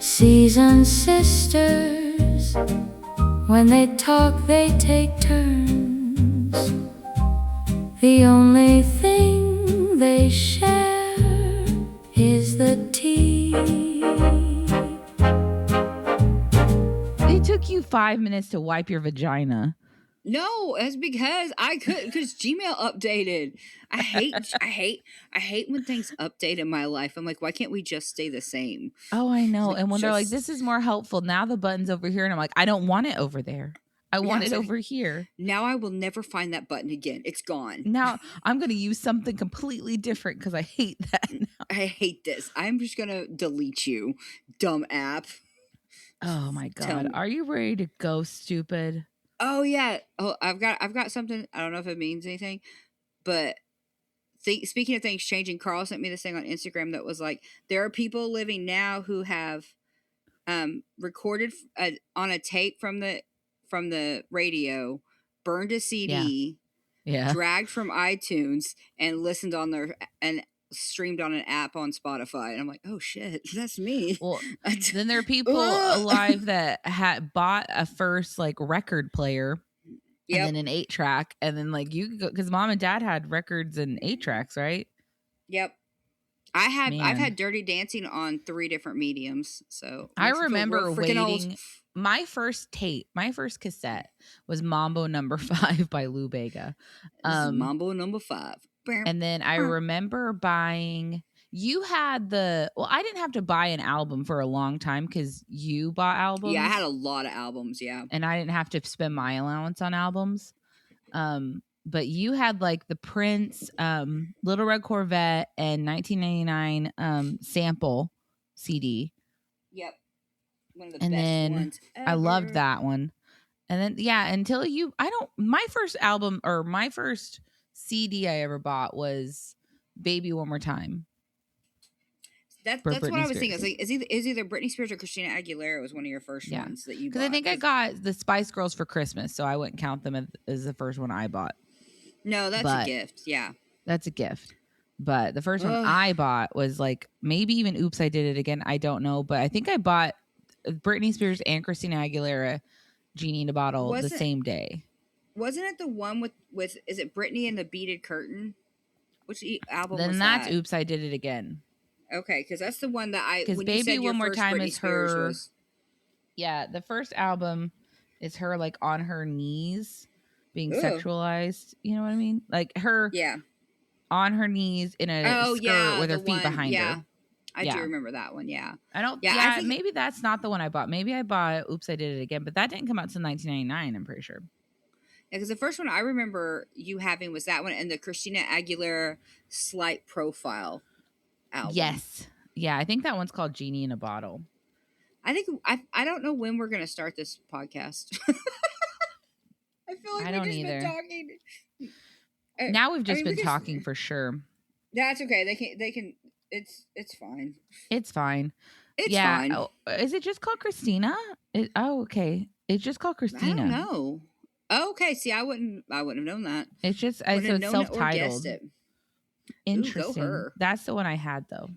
Seasoned sisters, when they talk, they take turns. The only thing they share is the tea. It took you 5 minutes to wipe your vagina. No, that's because I couldn't, because Gmail updated. I hate when things update in my life. I'm like, why can't we just stay the same? Oh, I know. Like, And when they're like, this is more helpful. Now the button's over here. And I'm like, I don't want it over there. I want it over here. Now I will never find that button again. It's gone. Now I'm going to use something completely different because I hate that now. I hate this. I'm just going to delete you, dumb app. Oh my God. Are you ready to go, stupid? Oh yeah. Oh, I've got something. I don't know if it means anything, but speaking of things changing, Carl sent me this thing on Instagram that was like, there are people living now who have recorded on a tape from the radio, burned a CD, dragged from iTunes, and listened on and streamed on an app on Spotify. And I'm like, oh shit, that's me. Well, then there are people alive that had bought a first like record player, and then an 8-track, and then like you could go, because mom and dad had records and 8-tracks, right? Yep. I've had Dirty Dancing on 3 different mediums. So I remember waiting. My first cassette was Mambo No. 5 by Lou Bega. Mambo No. 5. And then I remember buying. You had I didn't have to buy an album for a long time because you bought albums. Yeah, I had a lot of albums, yeah. And I didn't have to spend my allowance on albums. But you had like the Prince, Little Red Corvette, and 1999 sample CD. Yep. One of the best ones ever. I loved that one. And then my first album or my first CD I ever bought was Baby One More Time. That's what I was thinking. Like, is either Britney Spears or Christina Aguilera was one of your first ones that you bought. Because I think I got the Spice Girls for Christmas, so I wouldn't count them as the first one I bought. No, that's a gift. Yeah. That's a gift. But the first one I bought was like maybe even Oops, I Did It Again. I don't know. But I think I bought Britney Spears and Christina Aguilera, Genie in a Bottle, the same day. Wasn't it the one with is it Britney and the Beaded Curtain? Which album then was that? Then that? Oops, I Did It Again. Okay, because that's the one that I... Because Baby One More Time is her... Yeah, the first album is her like on her knees being sexualized. You know what I mean? Like her on her knees in a skirt with her feet behind her. I do remember that one, yeah. I think maybe that's not the one I bought. Maybe I bought Oops, I Did It Again, but that didn't come out until 1999, I'm pretty sure. Yeah, because the first one I remember you having was that one and the Christina Aguilera Slight Profile album. Yes. Yeah, I think that one's called Genie in a Bottle. I think I don't know when we're going to start this podcast. I feel like we've just been talking. Now we've just been talking for sure. That's okay. They can it's fine. It's fine. It's fine. Oh, is it just called Christina? Okay. It's just called Christina. I don't know. Oh, okay. See, I wouldn't have known that. It's just so it's self-titled. Interesting. Ooh, that's the one I had though.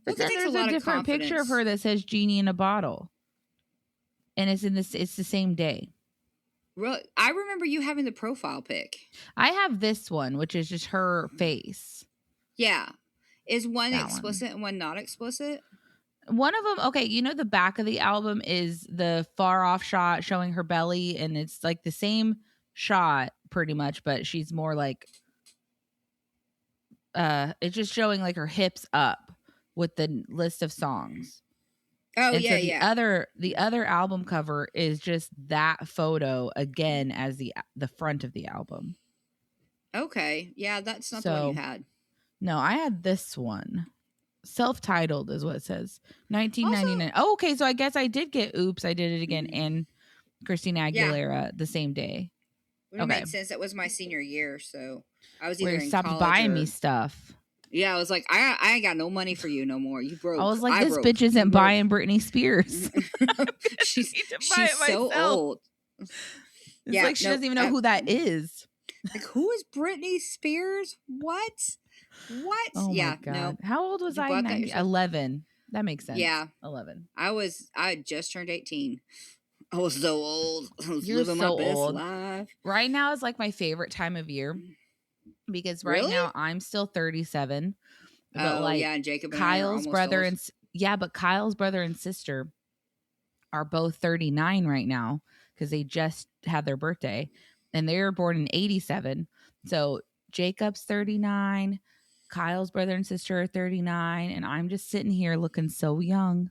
But then there's a different picture of her that says Genie in a Bottle. And it's the same day. Really? I remember you having the profile pic. I have this one, which is just her face. Yeah. Is one explicit and one not explicit? One of them, okay, you know the back of the album is the far off shot showing her belly, and it's like the same shot pretty much, but she's more like it's just showing like her hips up with the list of songs. Oh, and yeah, so the other album cover is just that photo again as the front of the album. Okay. Yeah, that's not the one you had. No, I had this one. Self-titled is what it says. 1999. Oh, okay, so I guess I did get Oops, I Did It Again and Christina Aguilera the same day. It made sense. That was my senior year, so I was either in stopped college buying me stuff. Yeah, I was like, I ain't got no money for you no more. You broke. I was like, this bitch isn't buying Britney Spears. she's so old. It's like she doesn't even know who that is. Like, who is Britney Spears? What? Oh my God. How old was I in 11? That makes sense. Yeah. 11. I just turned 18. I was so old. I was You're living so my best old. life. Right now is like my favorite time of year because right Really? now I'm still 37. But Oh, like yeah, and Jacob and I are Kyle's almost brother old. but Kyle's brother and sister are both 39 right now because they just had their birthday and they were born in 87. So Jacob's 39, Kyle's brother and sister are 39, and I'm just sitting here looking so young.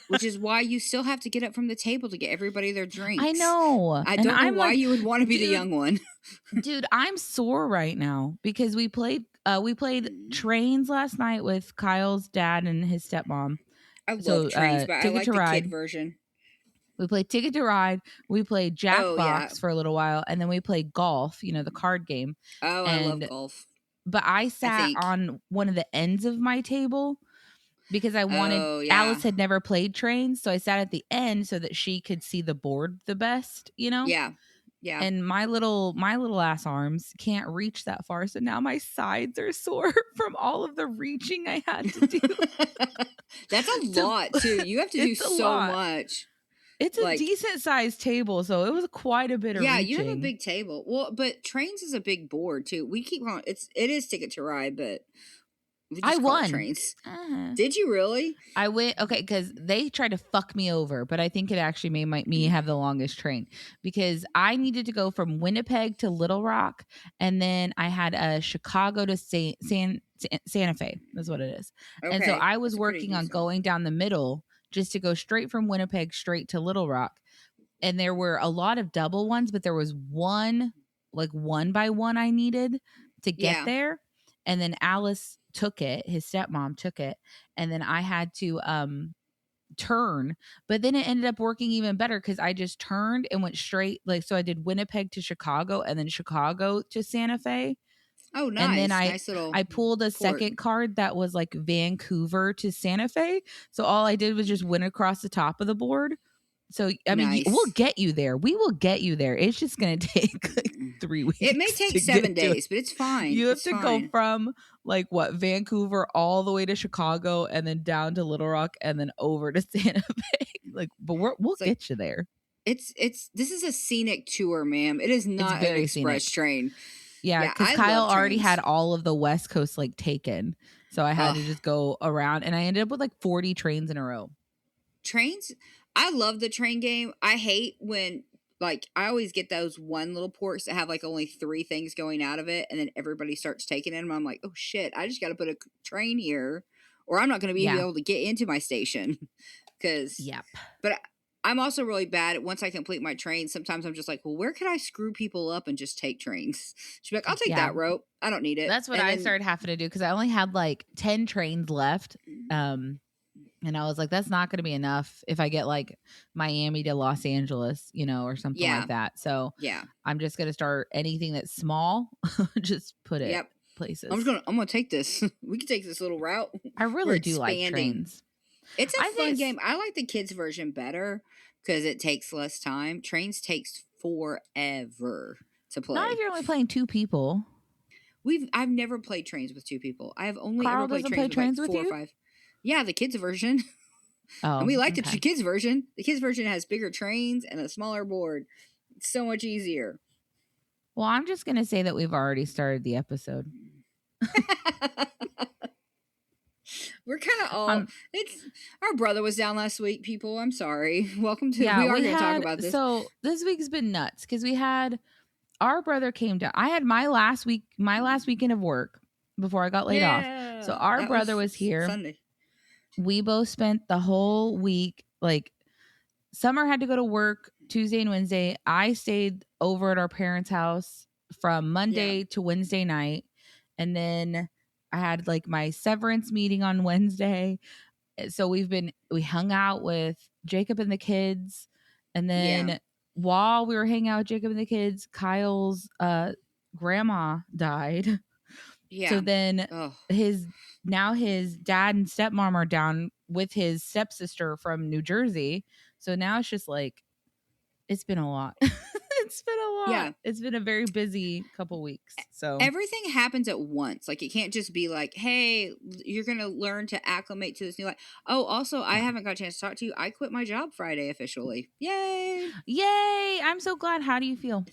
Which is why you still have to get up from the table to get everybody their drinks. I know. I And don't know I'm why like, you would want to be the dude, young one. dude, I'm sore right now because we played trains last night with Kyle's dad and his stepmom. I love So trains, but I Ticket like to the Ride. kid version. We played Ticket to Ride. We played Oh, yeah. Jackbox for a little while, and then we played golf. The card game. Oh, I love golf. But I sat think. on one of the ends of my table because I wanted. Oh, yeah. Alice had never played trains, so I sat at the end so that she could see the board the best. Yeah. Yeah. And my little ass arms can't reach that far, so now my sides are sore from all of the reaching I had to do. That's a lot too. You have to do so much. It's a decent sized table, so it was quite a bit of reaching. You have a big table. Well, but trains is a big board too. We keep on it is Ticket to Ride, but we just I call won. it trains. Did you really? I went because they tried to fuck me over, but I think it actually made me have the longest train because I needed to go from Winnipeg to Little Rock, and then I had a Chicago to Santa Fe. That's what it is. Okay. And so I was working on going down the middle just to go straight from Winnipeg straight to Little Rock, and there were a lot of double ones, but there was one by one I needed to get there, and then Alice took it, his stepmom took it, and then I had to turn, but then it ended up working even better because I just turned and went straight, so I did Winnipeg to Chicago and then Chicago to Santa Fe. Oh, nice. And then I pulled a second card that was like Vancouver to Santa Fe, so all I did was just went across the top of the board. So, I mean, we'll get you there. We will get you there. It's just going to take 3 weeks. It may take 7 days, but it's fine. You have to go from Vancouver all the way to Chicago and then down to Little Rock and then over to Santa Fe. But we'll get you there. This is a scenic tour, ma'am. It is not an express train. Yeah, because Kyle already had all of the West Coast taken. So I had to just go around, and I ended up with 40 trains in a row. Trains? I love the train game. I hate when I always get those one little ports that have only 3 things going out of it, and then everybody starts taking them. I'm like, oh shit, I just got to put a train here, or I'm not going to be able to get into my station. But I'm also really bad at once I complete my train. Sometimes I'm just like, well, where could I screw people up and just take trains? She'd be like, I'll take that rope. I don't need it. That's what I started having to do because I only had 10 trains left. And I was like, that's not going to be enough if I get Miami to Los Angeles, or something like that. So I'm just going to start anything that's small, just put it places. I'm going to take this. We can take this little route. I really do like trains. It's a fun game. I like the kids version better because it takes less time. Trains takes forever to play. Not if you're only playing 2 people. I've never played trains with 2 people. I have only Carl ever played trains with 4 or 5. Yeah, the kids version. Oh, and we like the kids version. The kids version has bigger trains and a smaller board. It's so much easier. Well, I'm just going to say that we've already started the episode. We're kind of all. Our brother was down last week. People, I'm sorry. Welcome to. Yeah, we are going to talk about this. So this week's been nuts because we had our brother came down. I had my last weekend of work before I got laid off. So our brother was here. Sunday. We both spent the whole week. Summer had to go to work Tuesday and Wednesday. I stayed over at our parents' house from Monday to Wednesday night, and then I had my severance meeting on Wednesday. So we hung out with Jacob and the kids. And then while we were hanging out with Jacob and the kids, Kyle's grandma died. Yeah. So then his dad and stepmom are down with his stepsister from New Jersey. So now it's just it's been a lot. It's been a lot. Yeah. It's been a very busy couple weeks. So everything happens at once. Like, it can't just be like, hey, you're going to learn to acclimate to this new life. Oh, also, I haven't got a chance to talk to you. I quit my job Friday officially. Yay. Yay. I'm so glad. How do you feel?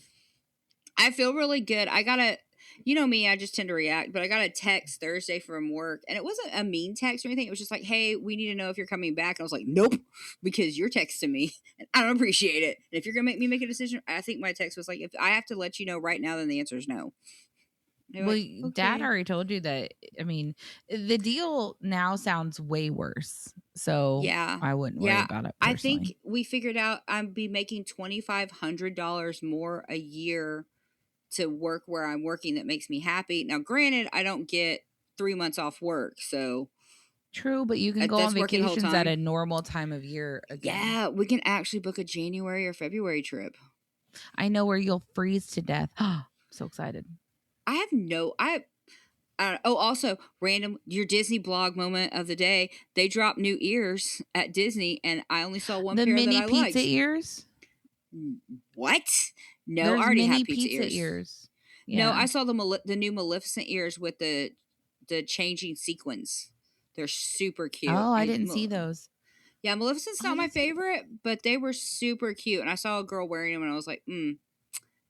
I feel really good. I got a, you know me, I just tend to react, but I got a text Thursday from work, and it wasn't a mean text or anything. It was just like, hey, we need to know if you're coming back. And I was like, nope, because you're texting me and I don't appreciate it. And if you're going to make me make a decision, I think my text was like, if I have to let you know right now, then the answer is no. Well, like, okay. Dad already told you that. I mean, the deal now sounds way worse. So yeah, I wouldn't worry about it personally. I think we figured out I'd be making $2,500 more a year to work where I'm working. That makes me happy. Now, granted, I don't get 3 months off work, so true, but you can go on vacations at a normal time of year again. Yeah, we can actually book a January or February trip. I know where you'll freeze to death. So excited. Also, random, your Disney blog moment of the day. They dropped new ears at Disney, and I only saw one pair that I liked. The mini pizza ears? What? No, there's I already mini have pizza ears. Yeah. No, I saw the new Maleficent ears with the changing sequins. They're super cute. Oh, I didn't see those. Yeah, Maleficent's not my favorite, but they were super cute. And I saw a girl wearing them, and I was like,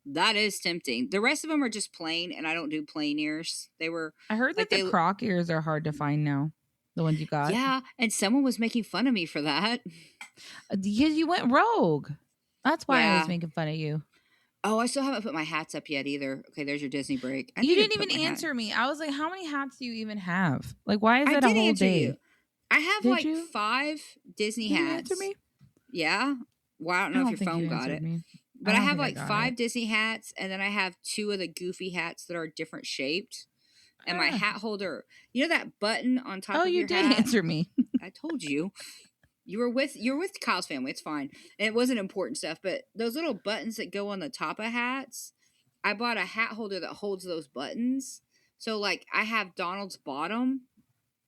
that is tempting. The rest of them are just plain, and I don't do plain ears. I heard that the croc ears are hard to find now. The ones you got. Yeah, and someone was making fun of me for that. Because you went rogue. That's why I was making fun of you. Oh, I still haven't put my hats up yet either. Okay, there's your Disney break. You didn't even answer me. I was like, how many hats do you even have? Like, why is that a whole day? You. I have 5 Disney hats. You answer me? Yeah. Well, I don't know if your phone got it. But I have 5 Disney hats, and then I have 2 of the Goofy hats that are different shaped. And my hat holder, you know that button on top of your hat? Oh, you did answer me. I told you. You're with Kyle's family. It's fine. And it wasn't important stuff, but those little buttons that go on the top of hats, I bought a hat holder that holds those buttons. So, like, I have Donald's bottom,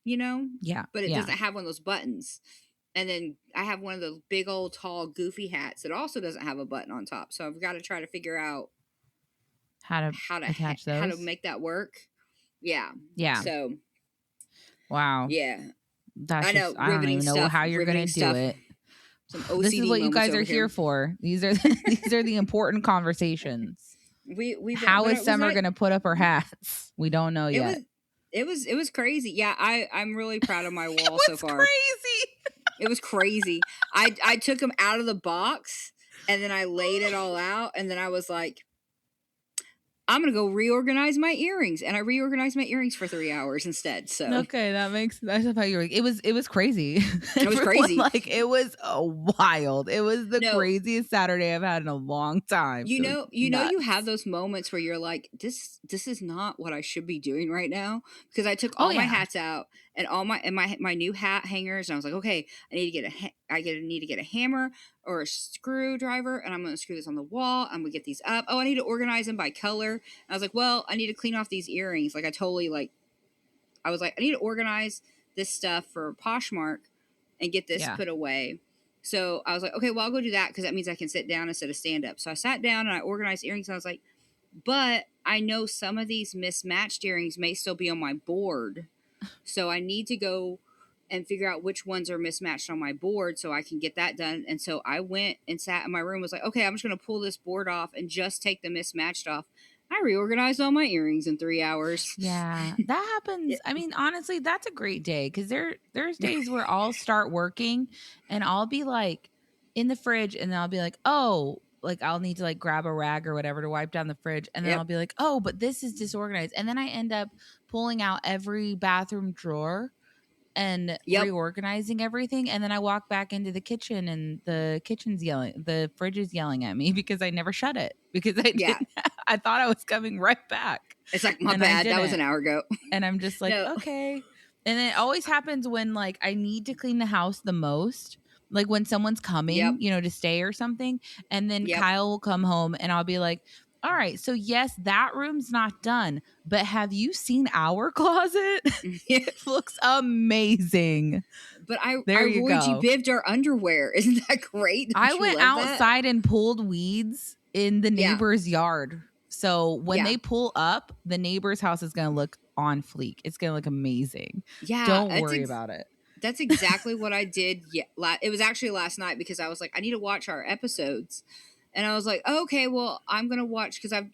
you know? Yeah. But it doesn't have one of those buttons. And then I have one of those big old tall Goofy hats that also doesn't have a button on top. So I've got to try to figure out how to attach those, how to make that work. Yeah. Yeah. So. Wow. Yeah. I know. I don't even know how you're going to do it. This is what you guys are here for. These are the important conversations. How is Summer going to put up her hats? We don't know yet. It was crazy. Yeah, I'm really proud of my wall so far. Crazy. It was crazy. I took them out of the box, and then I laid it all out, and then I was like, I'm going to go reorganize my earrings. And I reorganized my earrings for 3 hours instead. So okay, that's how you were. It was crazy. It was crazy. Like, it was wild. It was the craziest Saturday I've had in a long time. You know, you have those moments where you're like, this is not what I should be doing right now, because I took all my hats out and all my new hat hangers, and I was like, okay, I need to get a hammer or a screwdriver, and I'm going to screw this on the wall. I'm going to get these up. Oh, I need to organize them by color. And I was like, well, I need to clean off these earrings. Like, I was like, I need to organize this stuff for Poshmark and get this put away. So I was like, okay, well, I'll go do that, because that means I can sit down instead of stand up. So I sat down and I organized earrings, and I was like, but I know some of these mismatched earrings may still be on my board. So I need to go and figure out which ones are mismatched on my board so I can get that done. And so I went and sat in my room, was like, okay, I'm just going to pull this board off and just take the mismatched off. I reorganized all my earrings in 3 hours. Yeah, that happens. I mean, honestly, that's a great day, because there's days where I'll start working and I'll be like in the fridge, and then I'll be like, oh, like I'll need to like grab a rag or whatever to wipe down the fridge. And then I'll be like, oh, but this is disorganized. And then I end up pulling out every bathroom drawer and reorganizing everything. And then I walk back into the kitchen, and the fridge is yelling at me because I never shut it, because I thought I was coming right back. It's like, my bad, that was an hour ago. And I'm just like, okay. And it always happens when like I need to clean the house the most, like when someone's coming, to stay or something. And then Kyle will come home, and I'll be like, all right, so yes, that room's not done, but have you seen our closet? It looks amazing. But Roy G. Bibbed our underwear. Isn't that great? I went outside and pulled weeds in the neighbor's yard. So when they pull up, the neighbor's house is going to look on fleek. It's going to look amazing. Yeah. Don't worry about it. That's exactly what I did. Yeah. It was actually last night because I was like, I need to watch our episodes. And I was like, oh, okay, well, I'm going to watch because I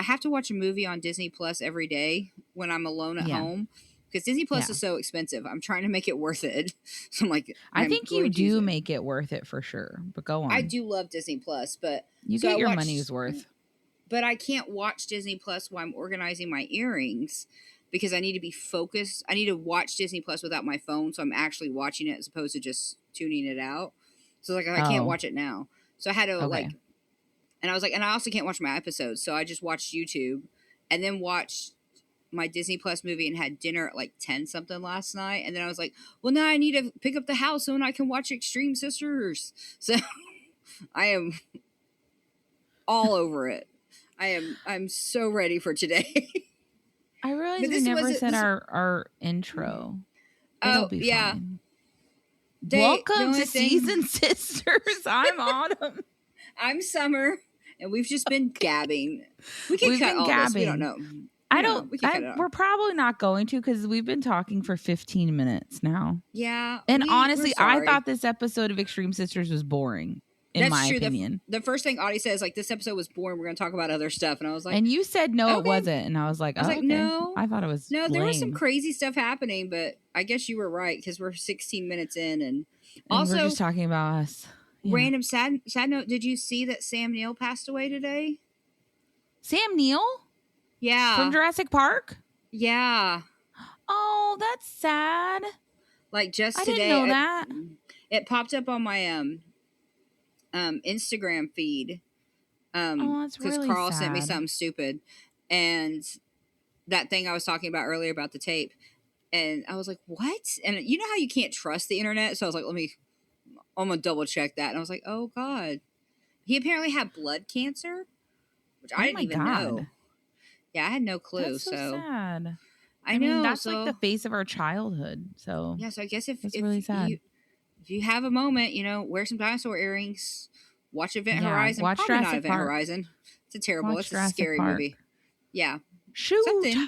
have to watch a movie on Disney Plus every day when I'm alone at home because Disney Plus is so expensive. I'm trying to make it worth it. So I'm like, I think you do make it worth it for sure, but go on. I do love Disney Plus, but you get your money's worth. But I can't watch Disney Plus while I'm organizing my earrings because I need to be focused. I need to watch Disney Plus without my phone, so I'm actually watching it as opposed to just tuning it out. So like I can't watch it now. So I had to and I was like, and I also can't watch my episodes, so I just watched YouTube and then watched my Disney Plus movie and had dinner at like 10 something last night. And then I was like, well, now I need to pick up the house so I can watch Extreme Sisters. So I am all over it. I'm so ready for today. I realized we never said our intro. It'll be fine. Welcome to Season Sisters. I'm Autumn. I'm Summer. And we've just been gabbing. We've been all gabbing. This. We don't know. We're probably not going to because we've been talking for 15 minutes now. Yeah. And honestly, I thought this episode of Extreme Sisters was boring. In my opinion. The first thing Audie says, like, this episode was boring. We're going to talk about other stuff. And I was like, and you said no, it wasn't. And I was like, no. I thought it was no. There was some crazy stuff happening, but I guess you were right because we're 16 minutes in, and also we're just talking about us. Yeah. Random sad note. Did you see that Sam Neill passed away today? Sam Neill? Yeah. From Jurassic Park? Yeah. Oh, that's sad. Like just I today. didn't know that. It popped up on my Instagram feed. That's really because Carl sad. sent me something stupid, and that thing I was talking about earlier about the tape, and I was like, "What?" And you know how you can't trust the internet, so I was like, I'm gonna double check that, and I was like, "Oh God, he apparently had blood cancer, which I didn't even know." Yeah, I had no clue. That's so sad. I know mean, that's like the face of our childhood. So yeah, so I guess if really sad. If you have a moment, wear some dinosaur earrings, watch Event Horizon. Watch Probably Jurassic not Event Park. Horizon. It's a terrible. It's a scary Park. movie. Yeah. Shoot. He's been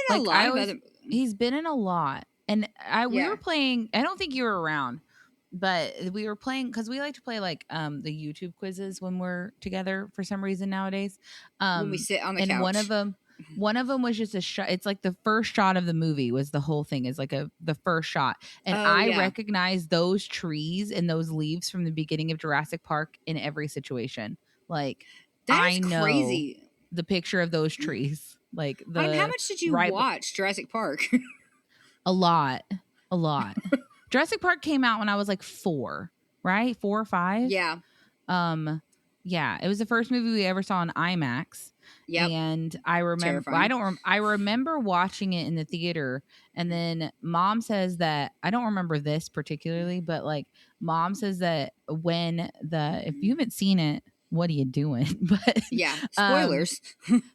in a lot of other. He's been in a lot, and we were playing. I don't think you were around, but we were playing because we like to play like the YouTube quizzes when we're together for some reason nowadays. When we sit on the couch. And one of them was just a shot. It's like the first shot of the movie was the whole thing is like the first shot. And I recognize those trees and those leaves from the beginning of Jurassic Park in every situation. Like I know crazy. The picture of those trees. Like how much did you watch Jurassic Park? A lot. Jurassic Park came out when I was like 4, right? 4 or 5. Yeah. Yeah. It was the first movie we ever saw in IMAX. Yep. And I remember, I remember watching it in the theater, and then Mom says that I don't remember this particularly, but like Mom says that if you haven't seen it, what are you doing? But yeah, spoilers.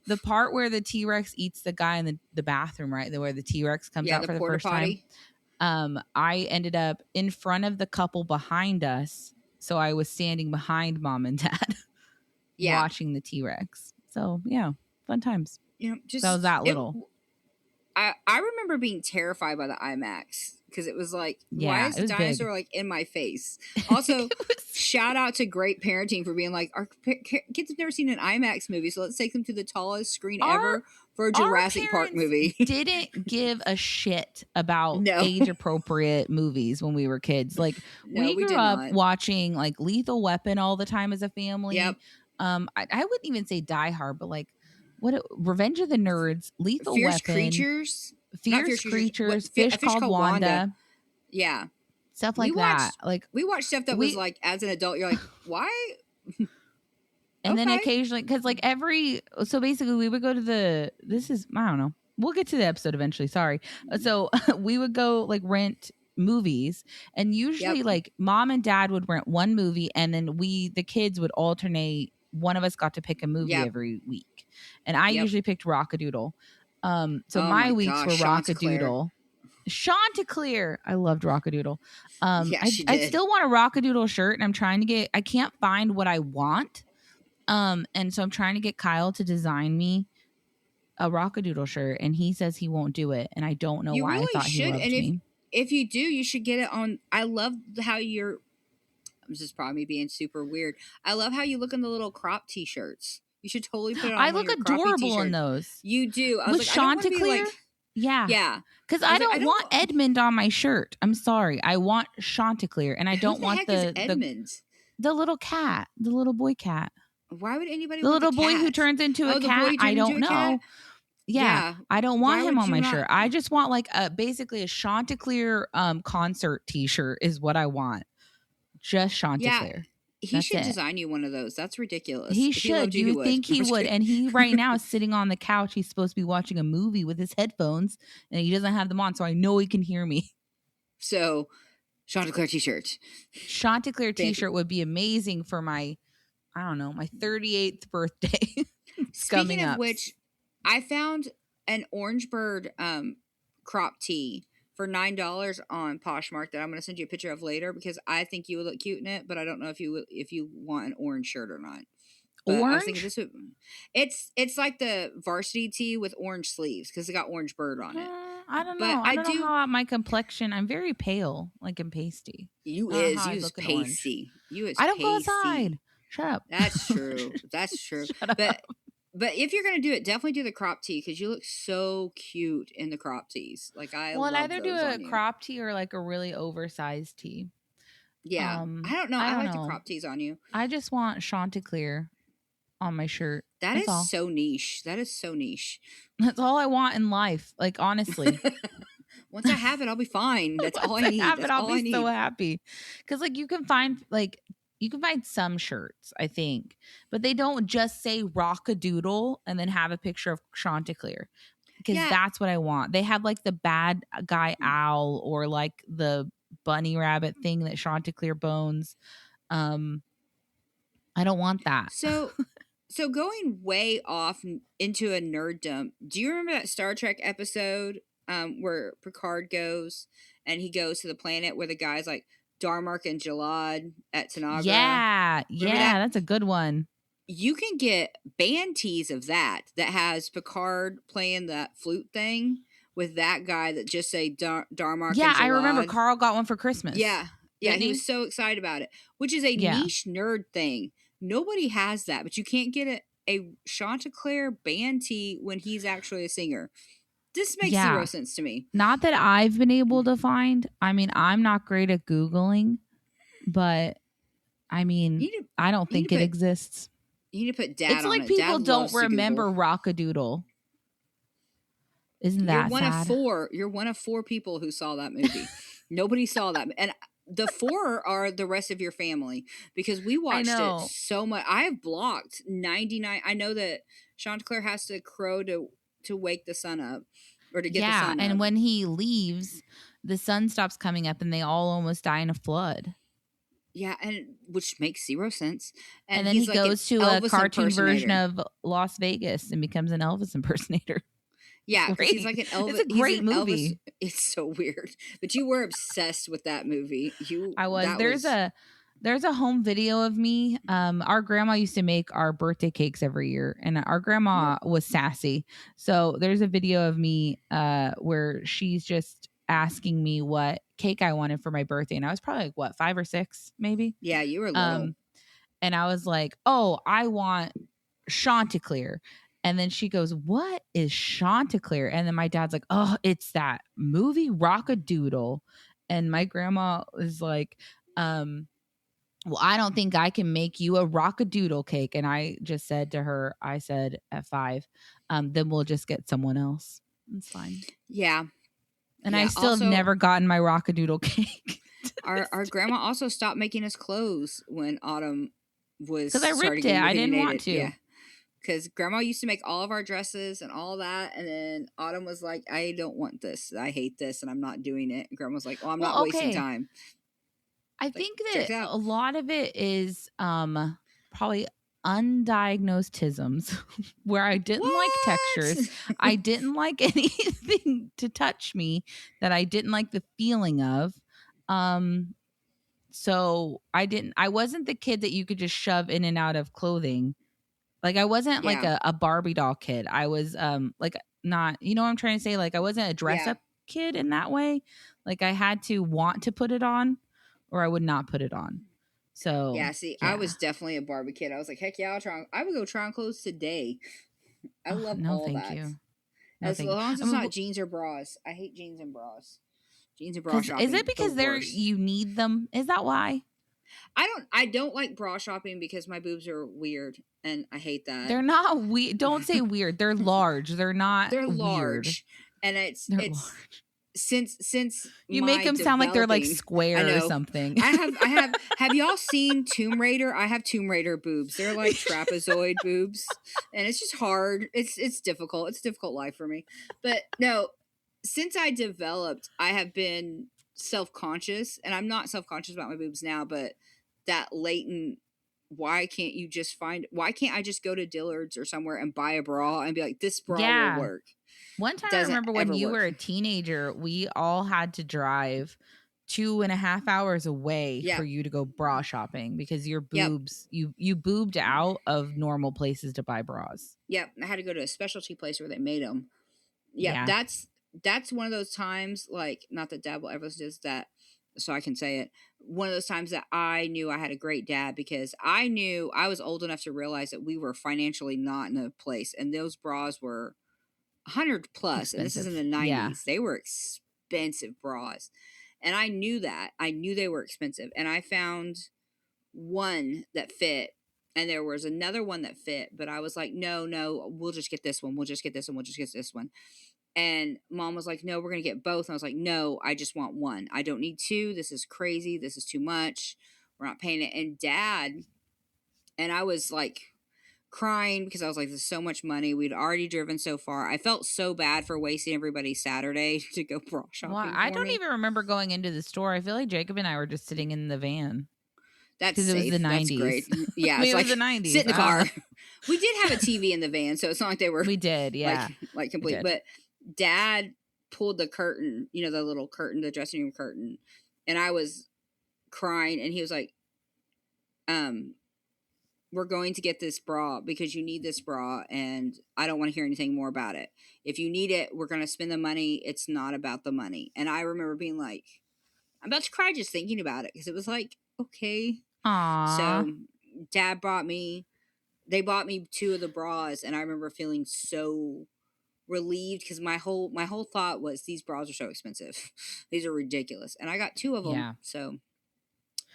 The part where the T-Rex eats the guy in the bathroom, right? Where the T-Rex comes out for the first time. I ended up in front of the couple behind us, so I was standing behind Mom and Dad, watching the T-Rex. So yeah, fun times. Just so I was that little. I remember being terrified by the IMAX because it was like, why is the dinosaur big. Like in my face? Also, shout out to Great Parenting for being like, our kids have never seen an IMAX movie, so let's take them to the tallest screen ever for a Jurassic Park movie. Didn't give a shit about age appropriate movies when we were kids. Like we grew up watching like Lethal Weapon all the time as a family. Yep. I wouldn't even say Die Hard, but like Revenge of the Nerds, Lethal Fierce Weapon, Creatures, Fish Called Wanda. Yeah, stuff like that. Like we watched stuff that was like as an adult, you're like, why? And then occasionally, because like so basically we would go to I don't know. We'll get to the episode eventually. Sorry. So we would go like rent movies, and usually like Mom and Dad would rent one movie, and then the kids would alternate. One of us got to pick a movie every week, and I usually picked Rockadoodle. So my weeks were Rockadoodle. Chanticleer. I loved Rockadoodle. Yeah, she I did. still want a Rockadoodle shirt, and I'm trying to get. I can't find what I want. And so I'm trying to get Kyle to design me a Rockadoodle shirt, and he says he won't do it, and I don't know You why. I really thought he should, loved and me. if you do, you should get it on. I love how you're. This is probably me being super weird. I love how you look in the little crop t-shirts. You should totally put it on I one look of your croppy adorable t-shirts. in those. You do. I was With like, I don't want to be Chanticleer? like, Yeah. Because I I was like, don't want Edmund on my shirt. I'm sorry. I want Chanticleer, and I who don't the want heck is Edmund? the little cat, the little boy cat. Why would anybody The want little the boy who cat? turns into a the boy cat? who I turned don't into a cat? know. Yeah, I don't want Why him would on you my not- shirt. I just want like basically a Chanticleer concert t-shirt is what I want. Just Chanticleer. He That's should it. design you one of those. That's ridiculous. He If should. loved you, he would. Think he I'm just would? kidding. And he right now is sitting on the couch. He's supposed to be watching a movie with his headphones, and he doesn't have them on, so I know he can hear me. So, Chanticleer t-shirt. Chanticleer t-shirt would be amazing for my, I don't know, my 38th birthday. Speaking of up. which, I found an Orangebird crop tee for $9 on Poshmark that I'm going to send you a picture of later because I think you would look cute in it, but I don't know if you want an orange shirt or not. But orange? I was thinking this would. It's like the varsity tee with orange sleeves because it got orange bird on it. I don't But know. I don't know how my complexion. I'm very pale, like I'm pasty. You is pasty. You is. I don't pasty. go outside. Shut up. That's true. That's true. Shut up. But if you're gonna do it, definitely do the crop tee because you look so cute in the crop tees. Like I love either do a you. crop tee or like a really oversized tee. Yeah, I don't know. I like the crop tees on you. I just want Chanticleer on my shirt. That's so niche. That is so niche. That's all I want in life. Like honestly. Once I have it, I'll be fine. That's all I need. I'll be so happy. Because like you can find some shirts, I think, but they don't just say Rockadoodle and then have a picture of Chanticleer. Because that's what I want. They have like the bad guy owl or like the bunny rabbit thing that Chanticleer bones. I don't want that. So going way off into a nerd dump, do you remember that Star Trek episode where Picard goes and he goes to the planet where the guy's like Darmok and Jalad at Tanagra? Yeah, that's a good one. You can get band tees of that has Picard playing that flute thing with that guy that just say Darmok and Jalad. Yeah, I remember Carl got one for Christmas. Yeah, he was so excited about it, which is a niche nerd thing. Nobody has that, but you can't get a Chanticleer band tee when he's actually a singer. This makes zero sense to me. Not that I've been able to find. I mean, I'm not great at Googling, but I mean, I don't think it exists. You need to put Dad on it. It's like people don't remember Rockadoodle. Isn't that sad? You're one of 4 people who saw that movie. Nobody saw that. And the 4 are the rest of your family because we watched it so much. I have blocked 99. I know that Chanticleer has to crow to wake the sun up or to get the sun up. And when he leaves, the sun stops coming up and they all almost die in a flood. Yeah, and which makes 0 sense. And then he goes to a cartoon version of Las Vegas and becomes an Elvis impersonator. Yeah, because he's like an Elvis. It's a great movie. It's so weird, but you were obsessed with that movie. I was. There's a home video of me. Our grandma used to make our birthday cakes every year, and our grandma was sassy. So there's a video of me where she's just asking me what cake I wanted for my birthday, and I was probably like 5 or 6, maybe. Yeah, you were little. And I was like, "Oh, I want Chanticleer." And then she goes, "What is Chanticleer?" And then my dad's like, "Oh, it's that movie Rockadoodle." And my grandma was like, "Well, I don't think I can make you a Rockadoodle cake." And I just said to her, I said at 5, then we'll just get someone else. It's fine. Yeah. And I still have never gotten my Rockadoodle cake. Our grandma also stopped making us clothes when Autumn was because I ripped it. I didn't want to. Yeah. Because Grandma used to make all of our dresses and all that, and then Autumn was like, "I don't want this. I hate this, and I'm not doing it." And Grandma was like, "Oh, I'm not wasting time." I think that a lot of it is probably undiagnosed tisms where I didn't like textures. I didn't like anything to touch me that I didn't like the feeling of. So I wasn't the kid that you could just shove in and out of clothing. Like I wasn't like a Barbie doll kid. I was like not, you know what I'm trying to say? Like I wasn't a dress up kid in that way. Like I had to want to put it on or I would not put it on. So yeah, see, I was definitely a Barbie kid. I was like, heck yeah, I would go try on clothes today. I love no, all thank that. you. No, as long as it's not jeans or bras. I hate jeans and bras. Jeans and bra shopping. Is it because you need them? Is that why? I don't like bra shopping because my boobs are weird and I hate that. They're not weird. Don't say weird. They're large. They're not They're weird. large. And they're large. Since you make them sound like they're like square or something. I have y'all seen Tomb Raider? I have Tomb Raider boobs. They're like trapezoid boobs, and it's just hard. It's difficult. It's a difficult life for me. But no, since I developed, I have been self-conscious, and I'm not self-conscious about my boobs now, but that latent, why can't I just go to Dillard's or somewhere and buy a bra and be like, this bra will work? One time I remember when you were a teenager, we all had to drive 2.5 hours away for you to go bra shopping because your boobs, you boobed out of normal places to buy bras. Yep. I had to go to a specialty place where they made them. Yeah. That's one of those times, like, not that Dad will ever do that, so I can say it. One of those times that I knew I had a great dad because I knew I was old enough to realize that we were financially not in a place, and those bras were 100 plus, and this is in the 90s. Yeah. They were expensive bras, and I knew that. I knew they were expensive, and I found one that fit, and there was another one that fit, but I was like, no, we'll just get this one. We'll just get this one. And Mom was like, no, we're going to get both. And I was like, no, I just want one. I don't need two. This is crazy. This is too much. We're not paying it. And Dad, and I was like crying because I was like, this is so much money. We'd already driven so far. I felt so bad for wasting everybody's Saturday to go bra shopping. Well, I don't even remember going into the store. I feel like Jacob and I were just sitting in the van. That's safe. It was the 90s. That's great. Yeah, it was the 90s. Sit in the car. We did have a TV in the van, so it's not like they were. We did, yeah, like complete. But Dad pulled the curtain, the little curtain, the dressing room curtain, and I was crying, and he was like, we're going to get this bra because you need this bra, and I don't want to hear anything more about it. If you need it, we're going to spend the money. It's not about the money. And I remember being like, I'm about to cry just thinking about it because it was like, okay. Aww. So Dad they bought me 2 of the bras, and I remember feeling so relieved because my whole thought was, these bras are so expensive. These are ridiculous. And I got 2 of them. Yeah. So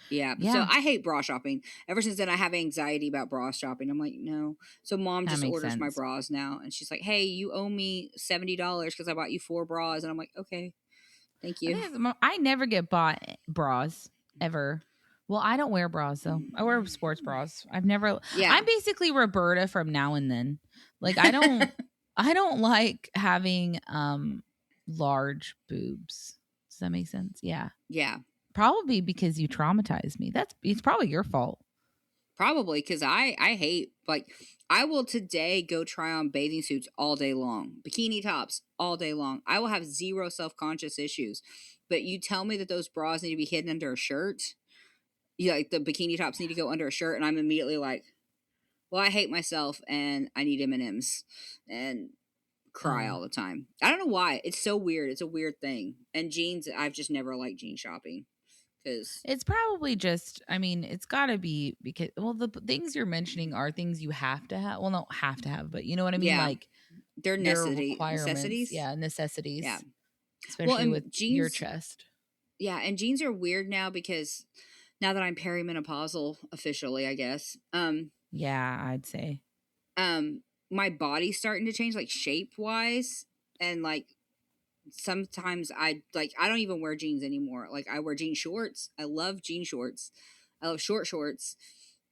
yeah. So I hate bra shopping. Ever since then, I have anxiety about bra shopping. I'm like, no. So Mom just orders my bras now, and she's like, hey, you owe me $70 because I bought you 4 bras. And I'm like, okay, thank you. I never get bought bras ever. Well, I don't wear bras though. I wear sports bras. I've never. Yeah. I'm basically Roberta from Now and Then. Like I don't. I don't like having large boobs. Does that make sense? Yeah. Yeah. Probably because you traumatized me. It's probably your fault. Probably because I hate, like, I will today go try on bathing suits all day long, bikini tops all day long. I will have zero self-conscious issues. But you tell me that those bras need to be hidden under a shirt. Like the bikini tops need to go under a shirt, and I'm immediately like, well, I hate myself and I need M&Ms and cry all the time. I don't know why. It's so weird. It's a weird thing. And jeans, I've just never liked jean shopping. It's probably just, I mean, it's got to be because, well, the things you're mentioning are things you have to have. Well, not have to have, but you know what I mean? Yeah. Like they're necessities. Yeah, necessities. Yeah. Especially with jeans, your chest. Yeah, and jeans are weird now because now that I'm perimenopausal officially, I guess. Yeah, I'd say. My body's starting to change, like shape-wise, and like sometimes I don't even wear jeans anymore. Like I wear jean shorts. I love jean shorts. I love short shorts,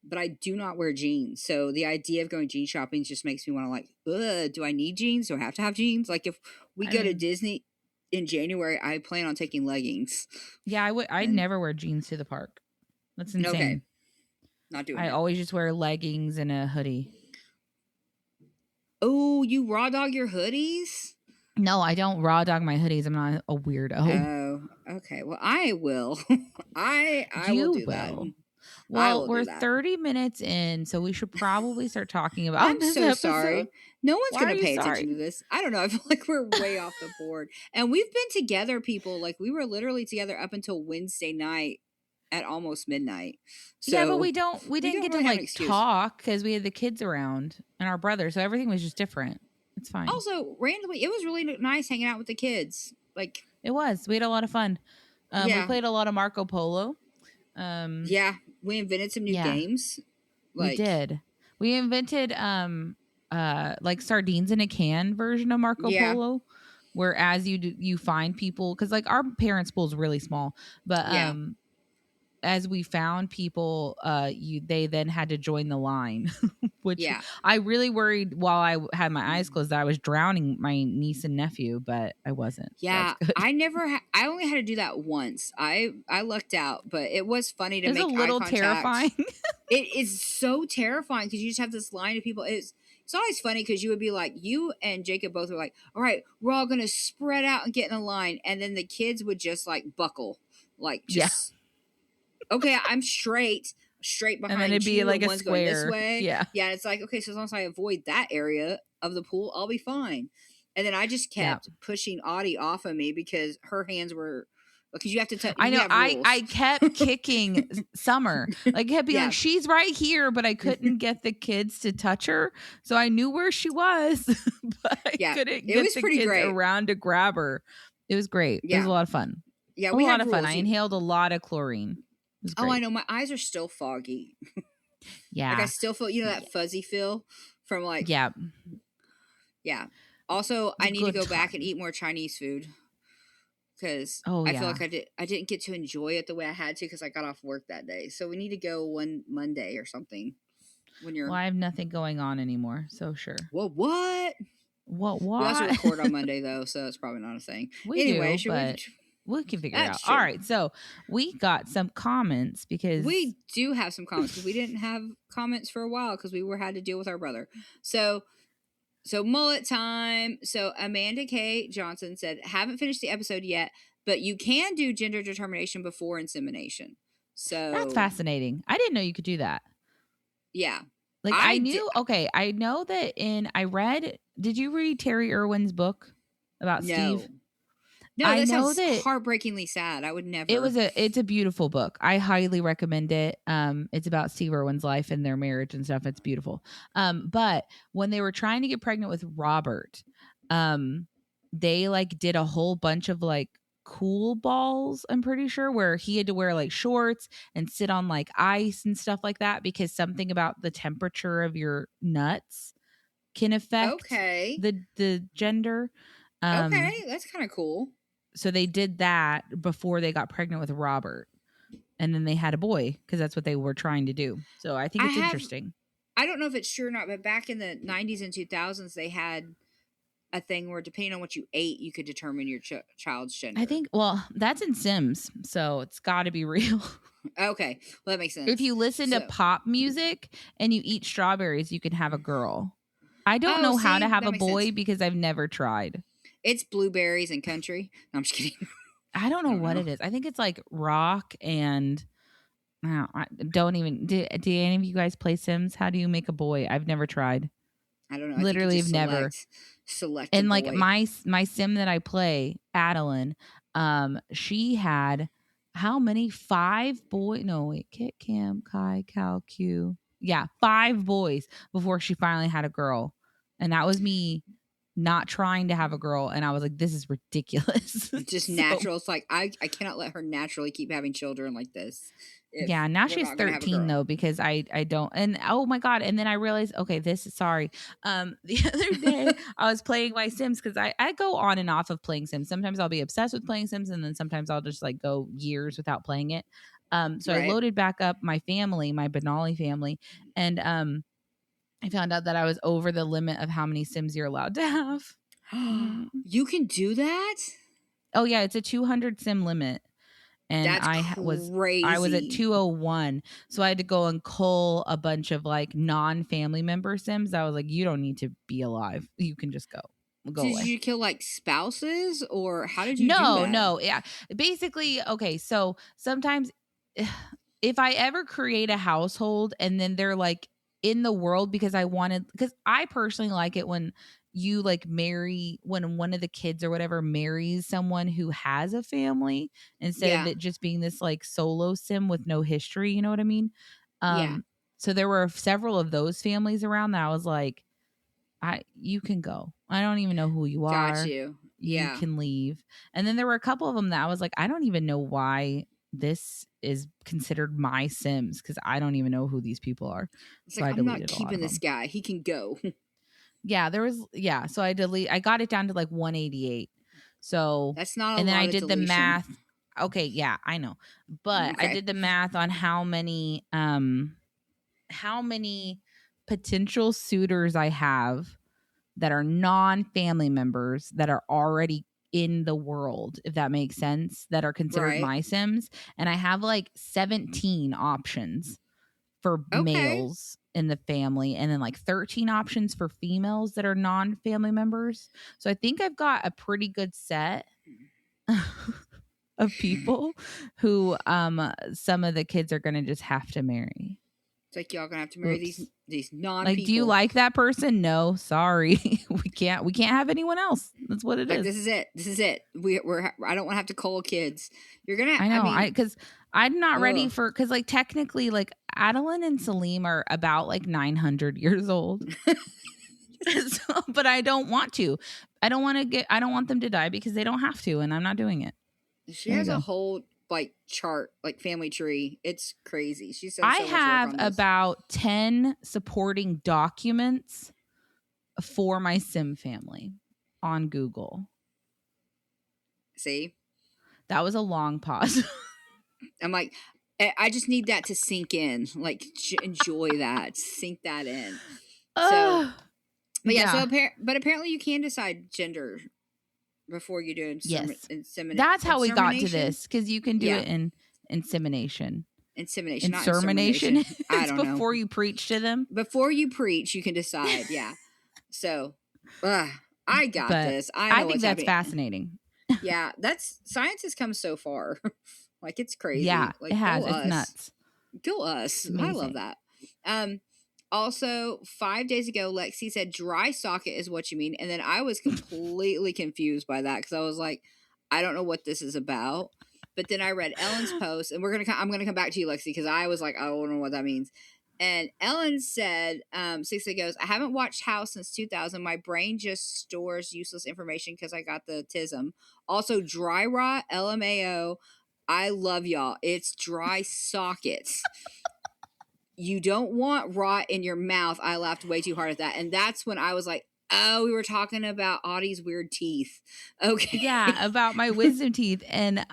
but I do not wear jeans. So the idea of going jean shopping just makes me want to like, ugh, do I need jeans? Do I have to have jeans? Like if we go to Disney in January, I plan on taking leggings. Yeah, I'd never wear jeans to the park. That's insane. Okay. Not doing I it. always just wear leggings and a hoodie. Oh, you raw dog your hoodies? No, I don't raw dog my hoodies. I'm not a weirdo. Oh, okay. Well, I will. I will do that. Well, we're 30 minutes in, so we should probably start talking about I'm this so episode. sorry. No one's Why going are to you pay attention sorry? to this. I don't know. I feel like we're way off the board. And we've been together, people. Like, we were literally together up until Wednesday night at almost midnight. So yeah, but we didn't get really to have an like excuse. talk because we had the kids around and our brother, so everything was just different. It's fine. Also, randomly, it was really nice hanging out with the kids. Like, it was. We had a lot of fun. We played a lot of Marco Polo. Yeah, we invented some new games. We did. We invented like sardines in a can version of Marco Polo, where as you find people, because like our parents' pool is really small, but as we found people, they then had to join the line, which I really worried while I had my eyes closed that I was drowning my niece and nephew, but I wasn't. Yeah, I only had to do that once. I lucked out, but it was funny to make eye contact. It's a little terrifying. It is so terrifying because you just have this line of people. It's always funny because you would be like, you and Jacob both were like, all right, we're all gonna spread out and get in a line, and then the kids would just like buckle, like just okay, I'm straight behind and then it'd be you, like and a one's going this square. way. Yeah, and it's like, okay, so as long as I avoid that area of the pool, I'll be fine. And then I just kept pushing Audie off of me because her hands were, because you have to touch. I know. I kept kicking Summer. Like, kept being like, she's right here, but I couldn't get the kids to touch her. So I knew where she was, but I couldn't get the kids around to grab her. It was great. It was a lot of fun. Yeah, we had a lot of fun. I inhaled a lot of chlorine. Oh, I know. My eyes are still foggy. Yeah. Like I still feel, that fuzzy feel from like. Yeah. Yeah. Also, I need to go back and eat more Chinese food because I feel like I didn't get to enjoy it the way I had to because I got off work that day. So we need to go one Monday or something. Well, I have nothing going on anymore, so sure. Well, what? What? We also record on Monday though, so it's probably not a thing. Anyway, we can figure it out. True. All right, so we got some comments because we do have some comments because we didn't have comments for a while because we had to deal with our brother. So mullet time. So Amanda K. Johnson said, haven't finished the episode yet, but you can do gender determination before insemination. So that's fascinating. I didn't know you could do that. Yeah. Like I knew. Okay, I know that I read. Did you read Terry Irwin's book about Steve? No, that sounds heartbreakingly sad. I would never. It's a beautiful book. I highly recommend it. It's about Steve Irwin's life and their marriage and stuff. It's beautiful. But when they were trying to get pregnant with Robert, they like did a whole bunch of like cool balls, I'm pretty sure, where he had to wear like shorts and sit on like ice and stuff like that because something about the temperature of your nuts can affect the gender. Okay, that's kind of cool. So they did that before they got pregnant with Robert. And then they had a boy because that's what they were trying to do. So I think it's interesting. I don't know if it's true or not, but back in the 90s and 2000s, they had a thing where depending on what you ate, you could determine your child's gender. I think, well, that's in Sims. So it's got to be real. Okay. Well, that makes sense. If you listen to pop music and you eat strawberries, you can have a girl. I don't know how to have a boy because I've never tried. It's blueberries and country. No, I'm just kidding. I don't know what it is. I think it's like rock and I don't even. Do any of you guys play Sims? How do you make a boy? I've never tried. I don't know. Literally, I've never. Select and like boy. my Sim that I play, Adeline, she had how many? 5 boys? No, wait. Kit, Cam, Kai, Cal, Q. Yeah, 5 boys before she finally had a girl, and that was me. Not trying to have a girl, and I was like, this is ridiculous. It's just natural. It's like I cannot let her naturally keep having children like this. Yeah, now she's 13 though, because I don't, and oh my god, and then I realized, okay, the other day I was playing my Sims because I go on and off of playing Sims. Sometimes I'll be obsessed with playing Sims, and then sometimes I'll just like go years without playing it. So I loaded back up my family, my Benali family, and I found out that I was over the limit of how many Sims you're allowed to have. You can do that? Oh yeah, it's a 200 Sim limit. and That's I was at crazy. 201, so I had to go and cull a bunch of like non-family member Sims. I was like, you don't need to be alive. You can just go Did away. you kill like spouses, or how did you do that? No, yeah. Basically, okay, so sometimes if I ever create a household and then they're like in the world because I personally like it when you like marry, when one of the kids or whatever marries someone who has a family instead of Yeah. it just being this like solo sim with no history, you know what I mean? Yeah. So there were several of those families around that I was like, you can go. I don't even know who you are. Got you. You Yeah. can leave. And then there were a couple of them that I was like, I don't even know why this is considered my Sims because I don't even know who these people are. It's So like, I I'm not deleted a lot keeping of this them. guy. He can go. Yeah, so I got it down to like 188. So That's not a and then lot I of did the deletion. math. Okay, yeah, I know. But I Okay. did the math on how many potential suitors I have that are non-family members that are already in the world, if that makes sense, that are considered Right. my Sims. And I have like 17 options for Okay. males in the family and then like 13 options for females that are non-family members. So I think I've got a pretty good set of people who some of the kids are going to just have to marry. It's like, y'all gonna have to marry these non Like, people. do you like that person? No, sorry. we can't have anyone else. That's what it like, is. This is it. I don't want to have to cull kids. You're gonna. I know. mean, Because I'm not ready ugh. for, because like technically, like Adeline and Salim are about like 900 years old. But I don't want to. I don't want them to die because they don't have to, and I'm not doing it. She There has you a go. whole like chart, like family tree. It's crazy. She's done I so much work have on this. about 10 supporting documents for my Sim family on Google. See? That was a long pause. I'm like, I just need that to sink in. Like, enjoy that. Sink that in. So, but yeah. So, but apparently you can decide gender before you do yes. insemination. That's how we got to this, because you can do it in insemination. Insemination, not insemination. I don't know. Before you preach to them. Before you preach, you can decide. Yeah. So, I got this. I think that's fascinating. Yeah, science has come so far. Like, it's crazy. Yeah, like, it has. It's nuts. Go us. I love that. Also, 5 days ago, Lexi said dry socket is what you mean. And then I was completely confused by that because I was like, I don't know what this is about. But then I read Ellen's post, and I'm gonna come back to you, Lexi, because I was like, I don't know what that means. And Ellen said, 6 goes, I haven't watched House since 2000. My brain just stores useless information because I got the tism. Also, dry rot, LMAO. I love y'all. It's dry sockets. You don't want rot in your mouth. I laughed way too hard at that. And that's when I was like, oh, we were talking about Audie's weird teeth. Okay. Yeah, about my wisdom teeth. And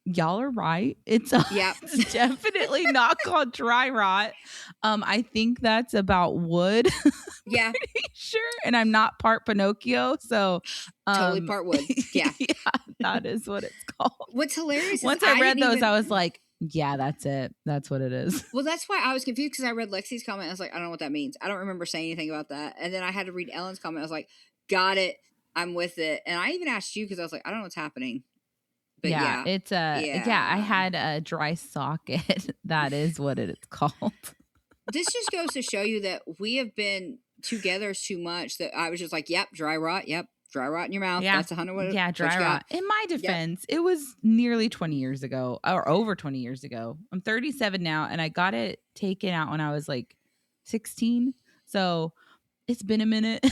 y'all are right. It's definitely not called dry rot. I think that's about wood. Yeah. Pretty sure. And I'm not part Pinocchio, so totally part wood. Yeah. Yeah, that is what it's called. What's hilarious once I read those, I was like, yeah, that's it. That's what it is. Well, that's why I was confused, because I read Lexi's comment. I was like, I don't know what that means. I don't remember saying anything about that. And then I had to read Ellen's comment. I was like, got it. I'm with it. And I even asked you because I was like, I don't know what's happening. But yeah, it's I had a dry socket. That is what it is called. This just goes to show you that we have been together too much that I was just like, yep, dry rot. Yep. Dry rot in your mouth. Yeah. That's 100. Yeah, dry rot. In my defense, it was nearly 20 years ago, or over 20 years ago. I'm 37 now, and I got it taken out when I was like 16. So it's been a minute.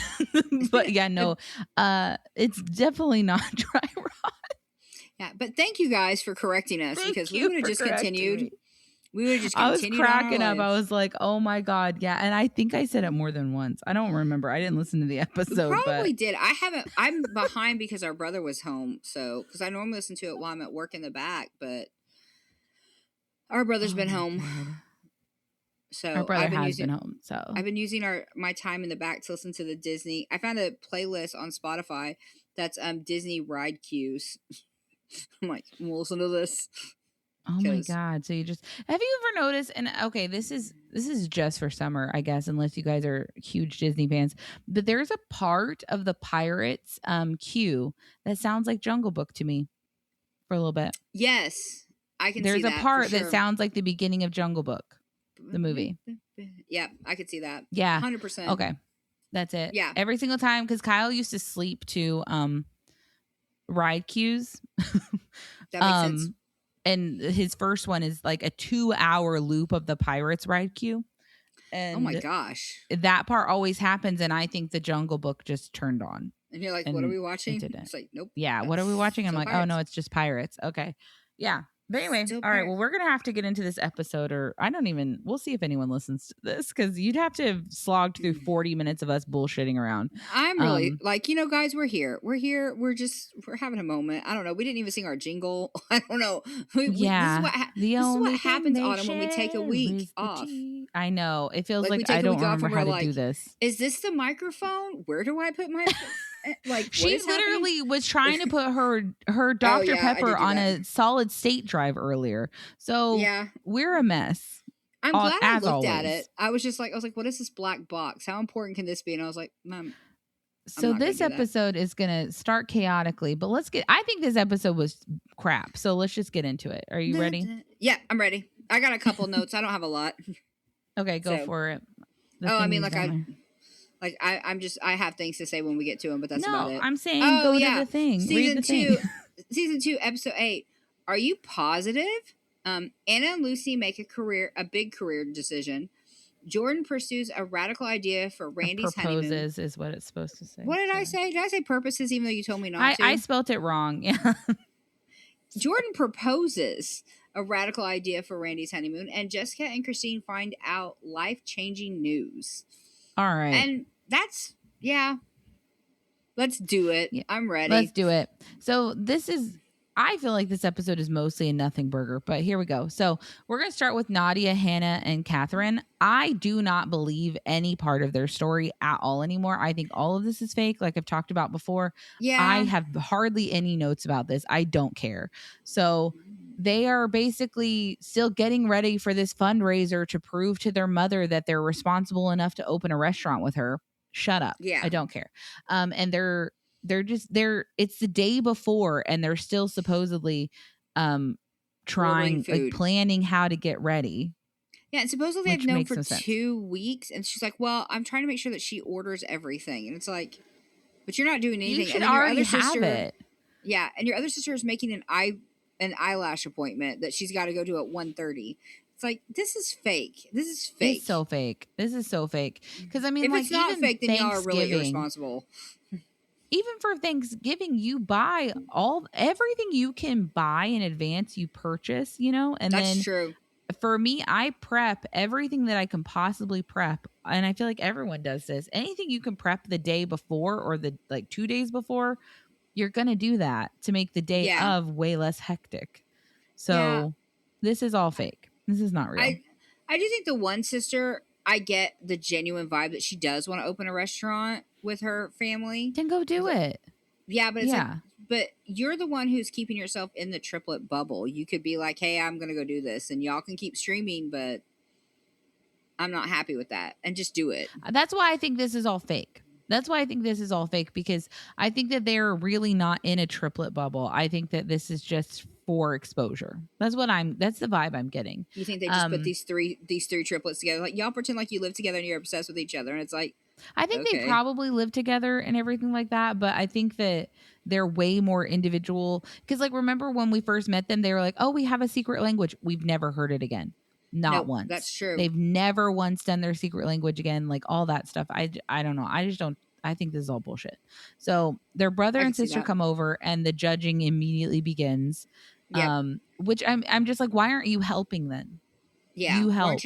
But yeah, no, it's definitely not dry rot. Yeah, but thank you guys for correcting us, because we would have just continued. We would have just continued. I was cracking up. I was like, oh my God. Yeah. And I think I said it more than once. I don't remember. I didn't listen to the episode. We probably did. I'm behind because our brother was home. So, because I normally listen to it while I'm at work in the back, but our brother's been home. God. So our brother has been home. So I've been using my time in the back to listen to the Disney. I found a playlist on Spotify that's Disney ride cues. I'm like, we'll listen to this. Oh my God. So you just, have you ever noticed, and okay, this is just for summer, I guess, unless you guys are huge Disney fans, but there's a part of the Pirates queue that sounds like Jungle Book to me for a little bit. Yes, I can see There's a that. part for sure. that sounds like the beginning of Jungle Book, the movie. Yeah, I could see that. Yeah. 100%. Okay. That's it. Yeah. Every single time, because Kyle used to sleep to ride cues. That makes sense. And his first one is like a 2-hour loop of the Pirates ride queue. And oh my gosh. That part always happens, and I think the Jungle Book just turned on. And you're like, what are we watching? It's like, nope. Yeah, what are we watching? I'm like, Pirates. oh no, it's just Pirates. Okay. Yeah. But anyway, all right. Well, we're going to have to get into this episode, or we'll see if anyone listens to this, because you'd have to have slogged through 40 minutes of us bullshitting around. I'm really like, guys, we're here. We're having a moment. I don't know. We didn't even sing our jingle. I don't know. This is what happens, Autumn, when we take a week off. I know. It feels like I don't remember how to do this. Is this the microphone? Where do I put my... Like, she literally was trying to put her Dr. Pepper on a solid state drive earlier. So yeah, we're a mess. I'm glad I looked at it. I was like, what is this black box? How important can this be? And I was like, Mom. So this episode is going to start chaotically, but I think this episode was crap. So let's just get into it. Are you ready? Yeah, I'm ready. I got a couple notes. I don't have a lot. Okay, go for it. I have things to say when we get to them, but that's about it. I'm saying go to the thing. Season Read the 2, Season 2, Episode 8. Are you positive? Anna and Lucy make a big career decision. Jordan pursues a radical idea for Randy's honeymoon. Proposes is what it's supposed to say. What did I say? Did I say purposes even though you told me not to? I spelt it wrong. Yeah. Jordan proposes a radical idea for Randy's honeymoon, and Jessica and Christine find out life-changing news. All right. And that's, let's do it. Yeah. I'm ready. Let's do it. So I feel like this episode is mostly a nothing burger, but here we go. So we're going to start with Nadia, Hannah, and Catherine. I do not believe any part of their story at all anymore. I think all of this is fake, like I've talked about before. Yeah. I have hardly any notes about this. I don't care. So they are basically still getting ready for this fundraiser to prove to their mother that they're responsible enough to open a restaurant with her. Shut up. Yeah. I don't care. And it's the day before, and they're still supposedly trying, like, planning how to get ready. Yeah, and supposedly I've known for 2 weeks, and she's like, well, I'm trying to make sure that she orders everything. And it's like, but you're not doing anything. You should already have it. Yeah, and your other sister is making an eyelash appointment that she's got to go to at 1:30. It's like, this is fake. This is fake. It's so fake. This is so fake. Because I mean, if like, it's not fake, then y'all are really irresponsible. Even for Thanksgiving, you buy everything you can buy in advance. You purchase, and that's true. For me, I prep everything that I can possibly prep, and I feel like everyone does this. Anything you can prep the day before or the 2 days before, you're gonna do that to make the day of way less hectic. So this is all fake. This is not real. I do think the one sister, I get the genuine vibe that she does want to open a restaurant with her family. Then go do it. Yeah, but it's but you're the one who's keeping yourself in the triplet bubble. You could be like, hey, I'm going to go do this, and y'all can keep streaming, but I'm not happy with that. And just do it. That's why I think this is all fake. Because I think that they're really not in a triplet bubble. I think that this is just for exposure. That's the vibe I'm getting. You think they just put these three triplets together? Like, y'all pretend like you live together and you're obsessed with each other, and it's like, I think they probably live together and everything like that, but I think that they're way more individual. Because, like, remember when we first met them, they were like, oh, we have a secret language. We've never heard it again. Not once. That's true. They've never once done their secret language again, like all that stuff. I don't know. I think this is all bullshit. So their brother and sister come over, and the judging immediately begins. Yeah. Which I'm just like, why aren't you helping then? Yeah. You help.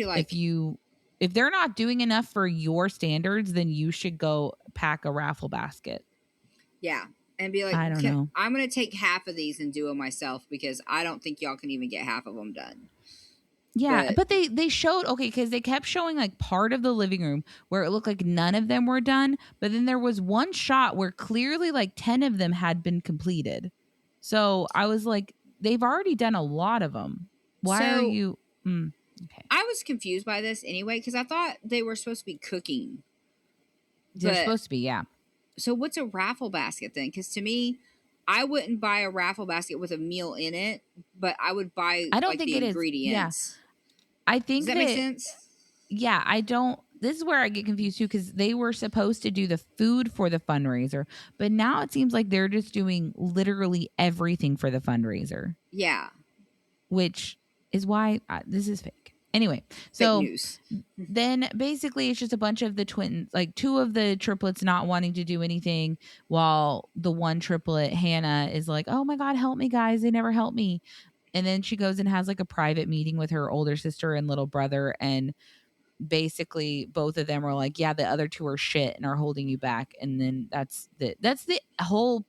If they're not doing enough for your standards, then you should go pack a raffle basket. Yeah. And be like, I don't know. I'm going to take half of these and do them myself, because I don't think y'all can even get half of them done. Yeah, but they showed, because they kept showing like part of the living room where it looked like none of them were done. But then there was one shot where clearly like 10 of them had been completed. So I was like, they've already done a lot of them. Why are you? Okay. I was confused by this anyway because I thought they were supposed to be cooking. They're But supposed to be, yeah. so what's a raffle basket then? Because to me, I wouldn't buy a raffle basket with a meal in it, but I would buy I don't like think the it is. Yeah. ingredients. I Does think that make sense? Yeah, I don't. This is where I get confused too, because they were supposed to do the food for the fundraiser, but now it seems like they're just doing literally everything for the fundraiser, Yeah. which is why this is fake. Anyway, Fake so news. then basically it's just a bunch of the twins, like two of the triplets not wanting to do anything, while the one triplet, Hannah, is like, oh my God, help me, guys. They never help me. And then she goes and has like a private meeting with her older sister and little brother, and basically both of them are like, yeah, the other two are shit and are holding you back. And then that's the whole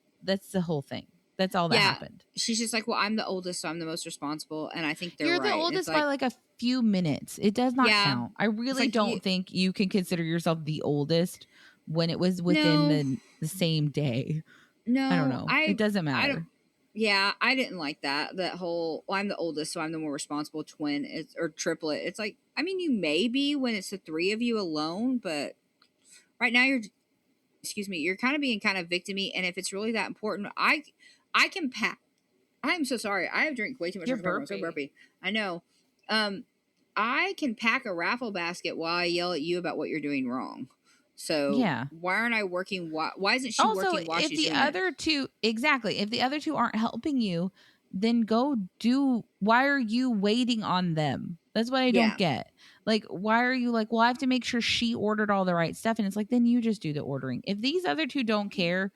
thing. That's all that Yeah. happened. She's just like, well, I'm the oldest, so I'm the most responsible. And I think they're You're the right. It's oldest by like, like a few minutes. It does not yeah. count. I really like don't think you can consider yourself the oldest when it was within No. the same day. I don't No, know. It doesn't I don't. matter. Yeah, I didn't like that whole. Well, I'm the oldest, so I'm the more responsible twin. Or triplet. It's like, I mean, you may be when it's the three of you alone, but right now you're kind of being kind of victimy. And if it's really that important, I can pack. I'm so sorry. I have drank way too much. You're alcohol. I'm so burpy. I know. I can pack a raffle basket while I yell at you about what you're doing wrong. So Yeah. why aren't I working? Why isn't she Also, working while if she's the doing other two, exactly, if the other two aren't helping you, then go do. Why are you waiting on them? That's what I don't Yeah. get. Like, why are you like, well, I have to make sure she ordered all the right stuff. And it's like, then you just do the ordering. If these other two don't care,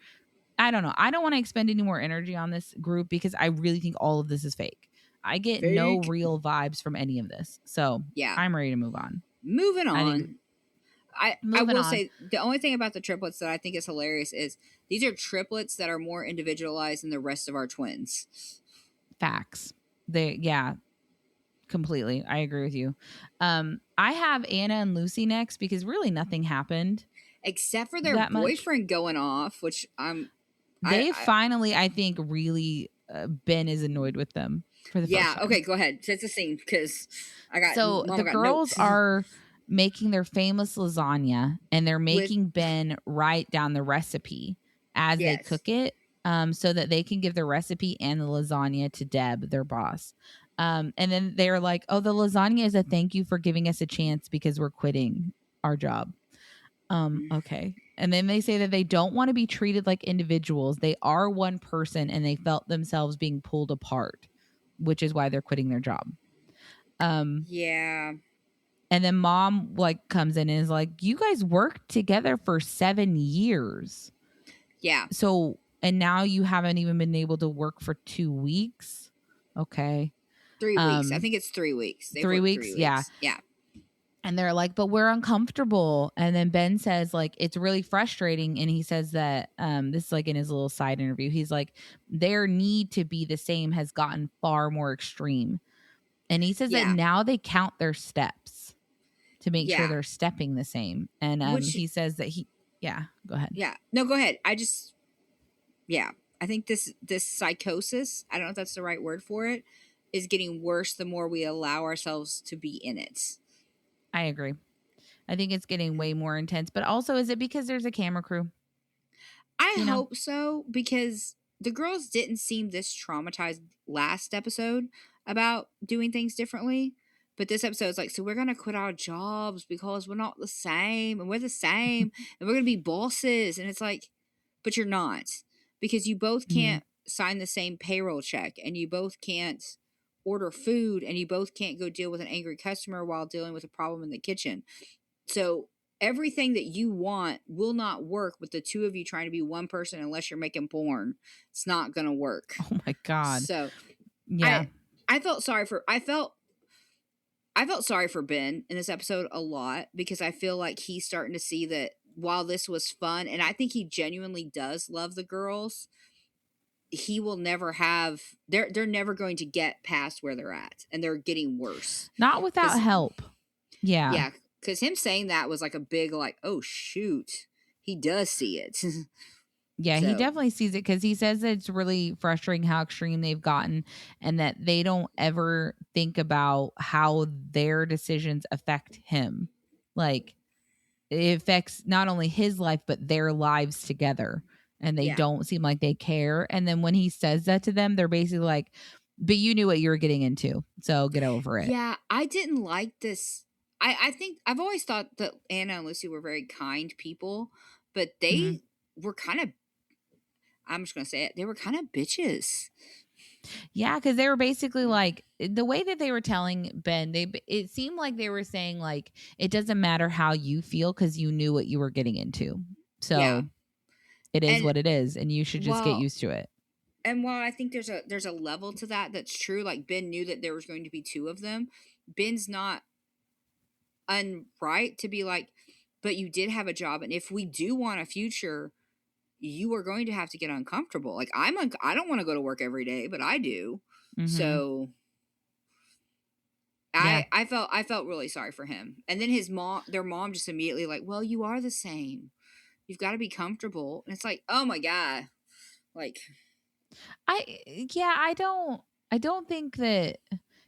I don't know. I don't want to expend any more energy on this group because I really think all of this is fake. I get no Fake. real vibes from any of this. So Yeah. I'm ready to move on. Moving I think on. I moving will on. say the only thing about the triplets that I think is hilarious is these are triplets that are more individualized than the rest of our twins. Facts. Yeah, completely. I agree with you. I have Anna and Lucy next because really nothing happened Except for their that much. boyfriend going off, which They finally, I think, really Ben is annoyed with them for the first time. Okay, go ahead. Set the scene because the girls are making their famous lasagna and they're making Ben write down the recipe as they cook it, so that they can give the recipe and the lasagna to Deb, their boss. And then they're like, oh, the lasagna is a thank you for giving us a chance because we're quitting our job. Okay. And then they say that they don't want to be treated like individuals. They are one person and they felt themselves being pulled apart, which is why they're quitting their job. Yeah. And then mom like comes in and is like, you guys worked together for 7 years. Yeah. So, and now you haven't even been able to work for 2 weeks. Okay. 3 weeks. I think it's 3 weeks. 3 weeks. 3 weeks. Yeah. Yeah. And they're like, but we're uncomfortable. And then Ben says, like, it's really frustrating. And he says that this is like in his little side interview. He's like, their need to be the same has gotten far more extreme. And he says that now they count their steps to make sure they're stepping the same. And he says that go ahead. Yeah. No, go ahead. I think this psychosis, I don't know if that's the right word for it, is getting worse the more we allow ourselves to be in it. I agree. I think it's getting way more intense. But also, is it because there's a camera crew? I hope so, because the girls didn't seem this traumatized last episode about doing things differently. But this episode is like, so we're going to quit our jobs because we're not the same and we're the same and we're going to be bosses. And it's like, but you're not, because you both can't sign the same payroll check and you both can't order food and you both can't go deal with an angry customer while dealing with a problem in the kitchen. So everything that you want will not work with the two of you trying to be one person unless you're making porn. It's not going to work. Oh my God. So yeah, I felt sorry for Ben in this episode a lot, because I feel like he's starting to see that while this was fun, and I think he genuinely does love the girls, he will never have, they're never going to get past where they're at, and they're getting worse. Not without help. Yeah. Yeah. Because him saying that was like a big, like, oh, shoot. He does see it. Yeah, he So definitely sees it because he says that it's really frustrating how extreme they've gotten and that they don't ever think about how their decisions affect him. Like, it affects not only his life, but their lives together. And they yeah, don't seem like they care. And then when he says that to them, they're basically like, but you knew what you were getting into. So get over it. yeah. I didn't like this. I think I've always thought that Anna and Lucy were very kind people, but Mhm. they were kind of. I'm just gonna say it. They were kind of bitches. Yeah, because they were basically like the way that they were telling Ben, it seemed like they were saying like it doesn't matter how you feel because you knew what you were getting into. Yeah, So it is and what it is, and you should just get while used to it. while I think there's a level to that that's true. Like Ben knew that there was going to be two of them. Ben's not unright to be like, but you did have a job, and if we do want a future, you are going to have to get uncomfortable. Like I don't want to go to work every day, but I do. Mm-hmm. So Yeah. I felt really sorry for him. And then their mom just immediately like, well, you are the same. You've got to be comfortable. And it's like, oh my God. Like, I don't think that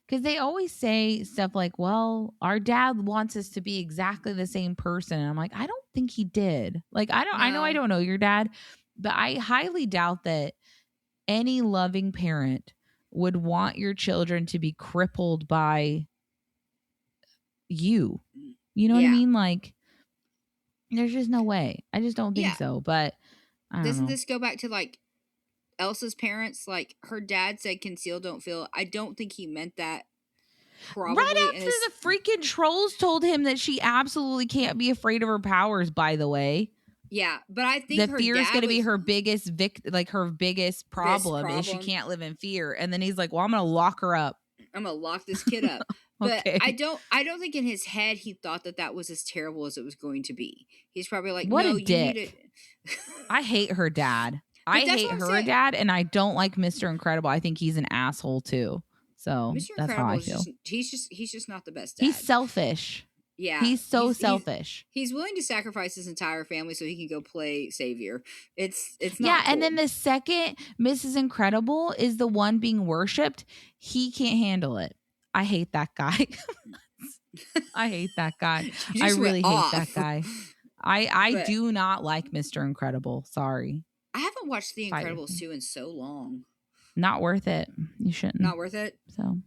because they always say stuff like, well, our dad wants us to be exactly the same person. And I'm like, I don't think he did. Like, I know I no. don't know your dad, but I highly doubt that any loving parent would want your children to be crippled by you. You know what I Yeah. mean? Like, there's just no way. I just don't think Yeah. so. But I don't Doesn't know. this go back to like Elsa's parents? Like her dad said, conceal, don't feel. I don't think he meant that Right probably. And after it's, the freaking trolls told him that she absolutely can't be afraid of her powers, by the way. yeah. But I think The her fear is going dad to be was her biggest like her biggest this problem is she problem. can't live in fear. And then he's like, well, I'm going to lock her up. I'm gonna lock this kid up. But Okay. I don't think in his head he thought that that was as terrible as it was going to be. He's probably like, What a no, you need dick. to. I hate her dad. But I that's hate what I'm her saying. dad, and I don't like Mr. Incredible. I think he's an asshole too. So Mr. that's how Incredible I is feel. he's just not the best He's dad. selfish. Yeah, He's so selfish. he's willing to sacrifice his entire family so he can go play savior. It's Yeah, not cool. and then the second Mrs. Incredible is the one being worshipped, he can't handle it. I hate that guy. I hate that guy. You I just went really hate that off. guy. I But do not like Mr. Incredible. Sorry. I haven't watched The Fight with Incredibles me. 2 in so long. Not worth it. You shouldn't. Not worth it. So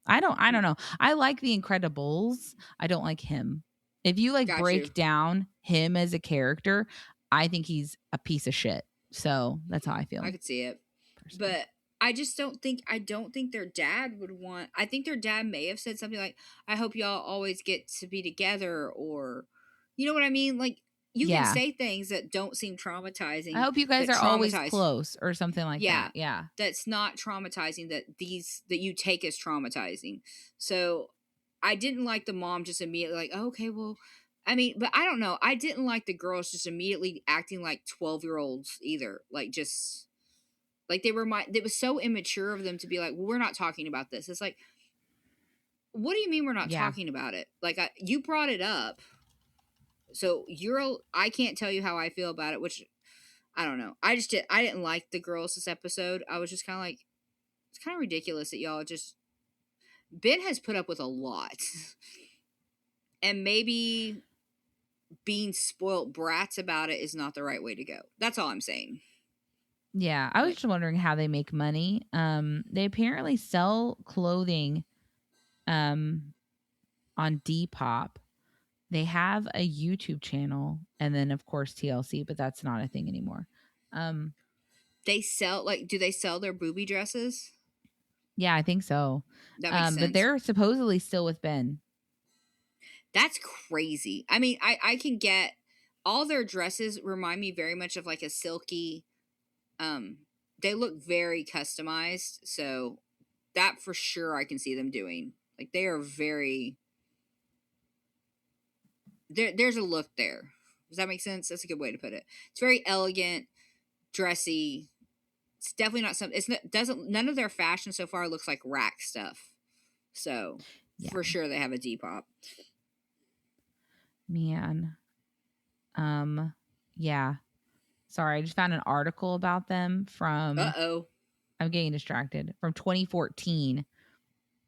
I don't know. I like The Incredibles. I don't like him. If you like Got break you. down him as a character, I think he's a piece of shit. So that's how I feel. I could see it. Personally. But I don't think their dad would want. I think their dad may have said something like, I hope y'all always get to be together, or you know what I mean? Like you can say things that don't seem traumatizing. I hope you guys are always close or something like that. Yeah. That's not traumatizing that you take as traumatizing. So I didn't like the mom just immediately like, oh, okay, well, I mean, but I don't know. I didn't like the girls just immediately acting like 12-year-olds either. Like just like it was so immature of them to be like, well, we're not talking about this. It's like, what do you mean we're not talking about it? Like you brought it up. So I can't tell you how I feel about it, which I don't know. I didn't like the girls this episode. I was just kind of like, it's kind of ridiculous that y'all just, Ben has put up with a lot. And maybe being spoiled brats about it is not the right way to go. That's all I'm saying. Yeah, I was just wondering how they make money. They apparently sell clothing on Depop. They have a YouTube channel and then of course TLC, but that's not a thing anymore. They sell do they sell their booby dresses? Yeah, I think so. That makes sense. But they're supposedly still with Ben. That's crazy. I mean, I can get all their dresses remind me very much of like a silky they look very customized, so that for sure I can see them doing. Like they are very there's a look there. Does that make sense? That's a good way to put it. It's very elegant, dressy. It's definitely not something. None of their fashion so far looks like rack stuff. So for sure they have a Depop. Man. Yeah. Sorry, I just found an article about them from. Uh-oh. I'm getting distracted, from 2014.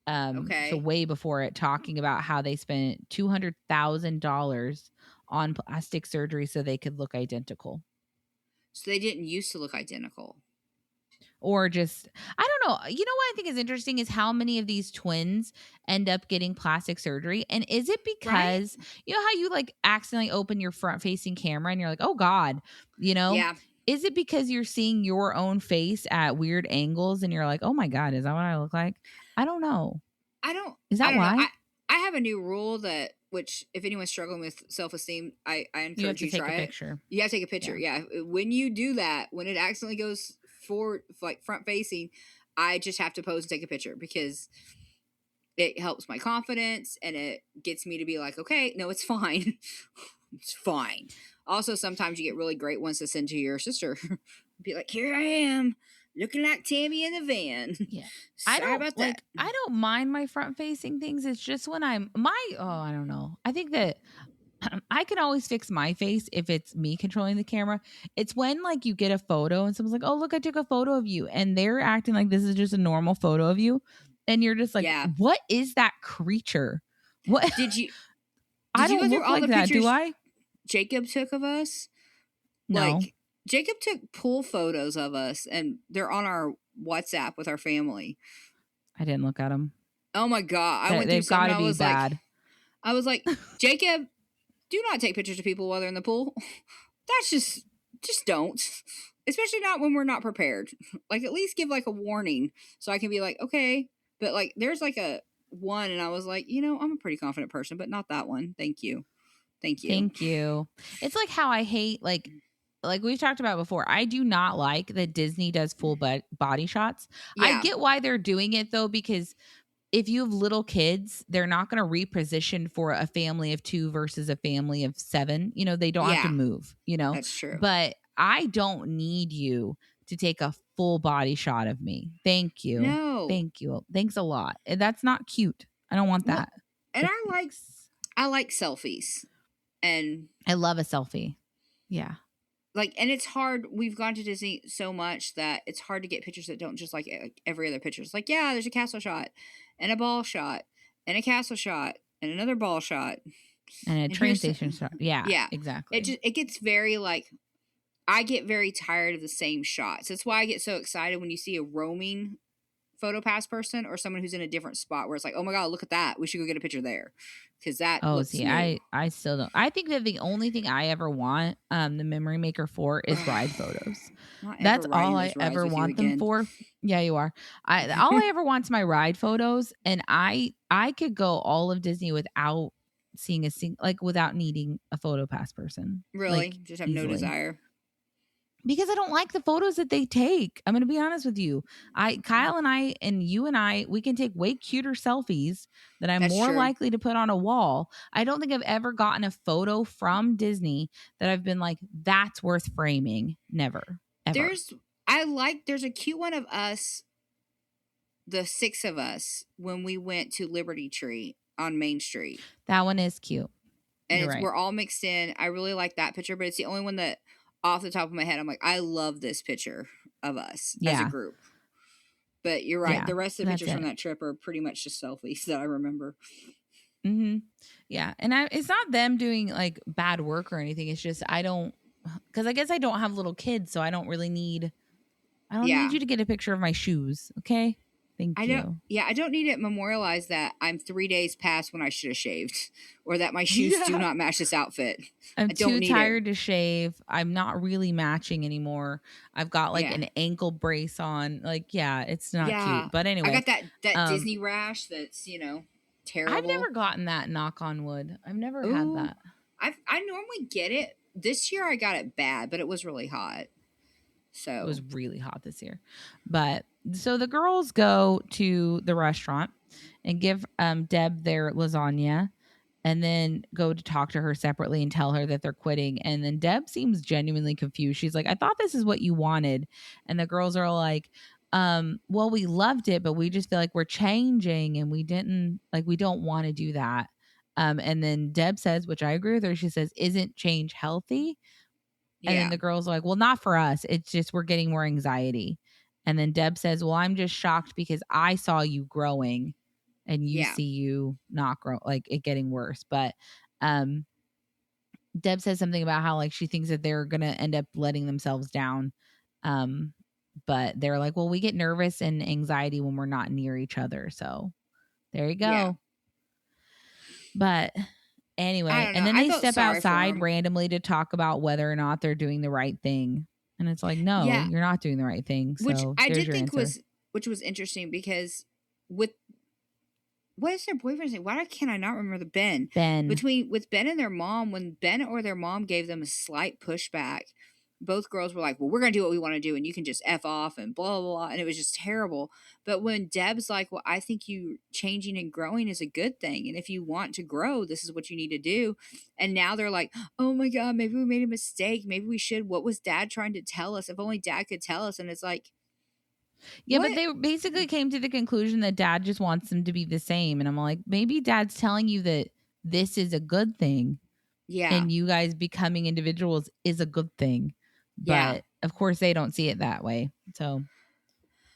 So Okay. way before it, talking about how they spent $200,000 on plastic surgery so they could look identical. So they didn't used to look identical. Or just, I don't know. You know what I think is interesting is how many of these twins end up getting plastic surgery. And is it because, you know how you like accidentally open your front facing camera and you're like, oh God, you know? Yeah. Is it because you're seeing your own face at weird angles and you're like, oh my God, is that what I look like? I don't know. Is that I don't know. why? I have a new rule that, which if anyone's struggling with self-esteem, I encourage you to try it. Picture. You have to take a picture. Yeah. When you do that, when it accidentally goes forward, like front facing, I just have to pose and take a picture because it helps my confidence and it gets me to be like, okay, no, it's fine. It's fine. Also, sometimes you get really great ones to send to your sister. Be like, here I am, looking like Tammy in the van. Yeah. Sorry about that. I don't mind my front facing things. It's just when I don't know. I think that I can always fix my face if it's me controlling the camera. It's when like you get a photo and someone's like, "Oh, look, I took a photo of you." And they're acting like this is just a normal photo of you. And you're just like, Yeah. "What is that creature?" What I you don't go through look all like the that, do pictures I? Jacob took of us? No. Like Jacob took pool photos of us and they're on our WhatsApp with our family. I didn't look at them. Oh my God. I went through They've some got and to be bad. I was like, Jacob, do not take pictures of people while they're in the pool. That's just don't. Especially not when we're not prepared. Like at least give like a warning so I can be like, okay. But like there's like a one and I was like, you know, I'm a pretty confident person, but not that one. Thank you. Thank you. Thank you. It's like how I hate like we've talked about before. I do not like that Disney does full body shots. Yeah. I get why they're doing it though, because if you have little kids, they're not going to reposition for a family of 2 versus a family of 7. You know, they don't have to move, you know. That's true. But I don't need you to take a full body shot of me. Thank you. No. Thank you. Thanks a lot. That's not cute. I don't want that. And I like selfies. And I love a selfie. Yeah. Like, and it's hard. We've gone to Disney so much that it's hard to get pictures that don't just like every other picture. It's like, yeah, there's a castle shot and a ball shot and a castle shot and another ball shot and a train station shot. Yeah. Yeah. Exactly. It gets very like, I get very tired of the same shots. That's why I get so excited when you see a roaming photo pass person or someone who's in a different spot where it's like, oh my God, look at that. We should go get a picture there. Because that I still don't. I think that the only thing I ever want the memory maker for is ride photos. That's all I ever want them for. Yeah, you are. All I ever want is my ride photos, and I could go all of Disney without seeing without needing a photo pass person. Really, just have no desire. Because I don't like the photos that they take. I'm going to be honest with you. Kyle and I and you and I, we can take way cuter selfies that I'm more likely to put on a wall. I don't think I've ever gotten a photo from Disney that I've been like, that's worth framing. Never, ever. There's a cute one of us, the 6 of us, when we went to Liberty Tree on Main Street. That one is cute. And we're all mixed in. I really like that picture, but it's the only one that off the top of my head, I'm like, I love this picture of us as a group. But you're right. The rest of the pictures from that trip are pretty much just selfies that I remember. Mm-hmm. Yeah. And it's not them doing like bad work or anything. It's just, because I guess I don't have little kids, so I don't really need, need you to get a picture of my shoes. Okay. Thank you. I don't need it memorialized that I'm 3 days past when I should have shaved or that my shoes do not match this outfit. I'm too tired to shave. I'm not really matching anymore. I've got like an ankle brace on. Like, it's not cute. But anyway. I got that Disney rash that's, terrible. I've never gotten that, knock on wood. I've never had that. I normally get it. This year I got it bad, but it was really hot. So it was really hot this year. But so the girls go to the restaurant and give Deb their lasagna and then go to talk to her separately and tell her that they're quitting. And then Deb seems genuinely confused. She's like, I thought this is what you wanted. And the girls are like, well, we loved it, but we just feel like we're changing and we don't want to do that. And then Deb says, which I agree with her, she says, isn't change healthy? And then the girls are like, well, not for us. It's just we're getting more anxiety. And then Deb says, well, I'm just shocked because I saw you growing and you see you not grow, like it getting worse. But Deb says something about how like she thinks that they're going to end up letting themselves down. But they're like, well, we get nervous and anxiety when we're not near each other. So there you go. Yeah. But anyway, and then they step outside randomly to talk about whether or not they're doing the right thing. And it's like, no, you're not doing the right thing. So which I did think answer. was interesting because with what is their boyfriend's name? Why can I not remember the Ben? With Ben and their mom, when Ben or their mom gave them a slight pushback, both girls were like, well, we're going to do what we want to do and you can just F off and blah, blah, blah. And it was just terrible. But when Deb's like, well, I think you changing and growing is a good thing. And if you want to grow, this is what you need to do. And now they're like, oh my God, maybe we made a mistake. Maybe we should. What was Dad trying to tell us? If only Dad could tell us. And it's like, yeah, but they basically came to the conclusion that Dad just wants them to be the same. And I'm like, maybe Dad's telling you that this is a good thing. Yeah. And you guys becoming individuals is a good thing. But of course they don't see it that way. So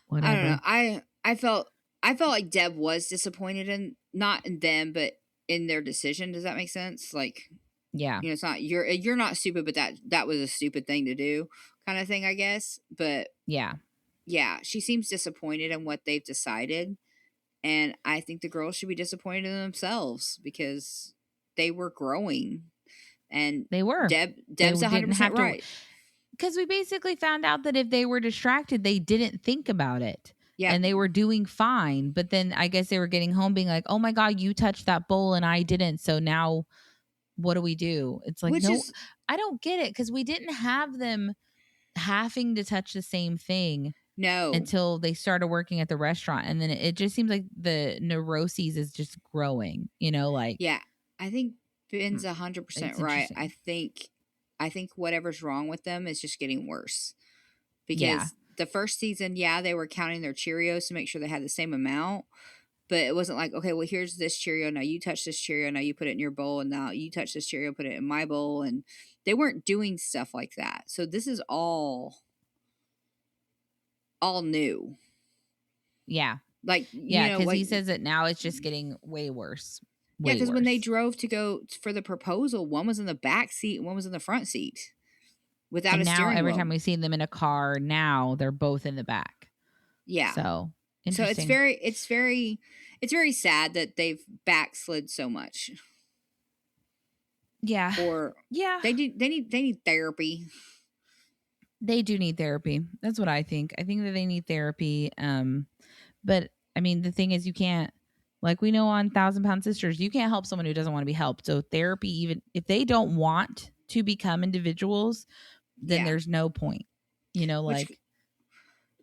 whatever. I don't know. I felt like Deb was disappointed not in them, but in their decision. Does that make sense? Like, yeah, it's not you're not stupid, but that was a stupid thing to do, kind of thing, I guess. But yeah, she seems disappointed in what they've decided, and I think the girls should be disappointed in themselves because they were growing, and they were. Deb's 100% right. Because we basically found out that if they were distracted, they didn't think about it. Yeah. And they were doing fine. But then I guess they were getting home being like, oh my God, you touched that bowl and I didn't. So now what do we do? It's like, I don't get it. Because we didn't have them having to touch the same thing. No. Until they started working at the restaurant. And then it just seems like the neuroses is just growing, like. Yeah. I think Ben's 100% right. I think whatever's wrong with them is just getting worse. Because the first season, they were counting their Cheerios to make sure they had the same amount. But it wasn't like, okay, well, here's this Cheerio. Now you touch this Cheerio. Now you put it in your bowl. And now you touch this Cheerio, put it in my bowl. And they weren't doing stuff like that. So this is all new. Yeah. Like, because he says that now it's just getting way worse. Yeah, because when they drove to go for the proposal, one was in the back seat and one was in the front seat without a steering wheel. Now every time we see them in a car, now they're both in the back. Yeah. So interesting. So it's very sad that they've backslid so much. Yeah. They need therapy. They do need therapy. That's what I think. I think that they need therapy. But I mean, the thing is, you can't. Like we know on 1,000 Pound Sisters, you can't help someone who doesn't want to be helped. So therapy, even if they don't want to become individuals, then there's no point. Like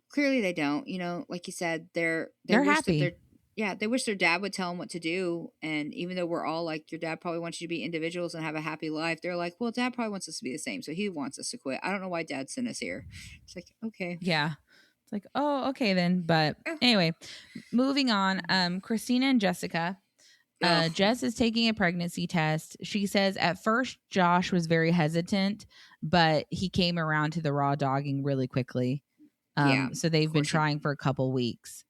clearly they don't. Like you said, they're happy. They wish their dad would tell them what to do. And even though we're all like, your dad probably wants you to be individuals and have a happy life, they're like, well, Dad probably wants us to be the same, so he wants us to quit. I don't know why Dad sent us here. It's like, okay, yeah. It's like, oh, okay then. But anyway, moving on. Christina and Jessica. Jess is taking a pregnancy test. She says at first Josh was very hesitant, but he came around to the raw dogging really quickly. So they've been trying for a couple weeks.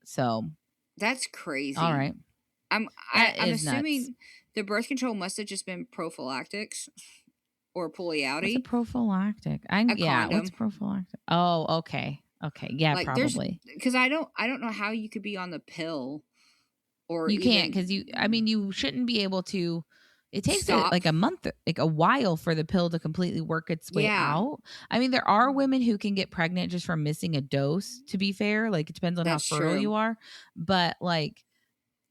So that's crazy. All right. I'm assuming nuts. The birth control must have just been prophylactics. Or pulley outie. What's a prophylactic? Condom. What's prophylactic? Oh, okay. Okay. Yeah, like, probably. Because I don't know how you could be on the pill. Or you can't, because you shouldn't be able to. It takes like a month, like a while for the pill to completely work its way out. I mean, there are women who can get pregnant just from missing a dose, to be fair. Like, it depends on how fertile you are. But like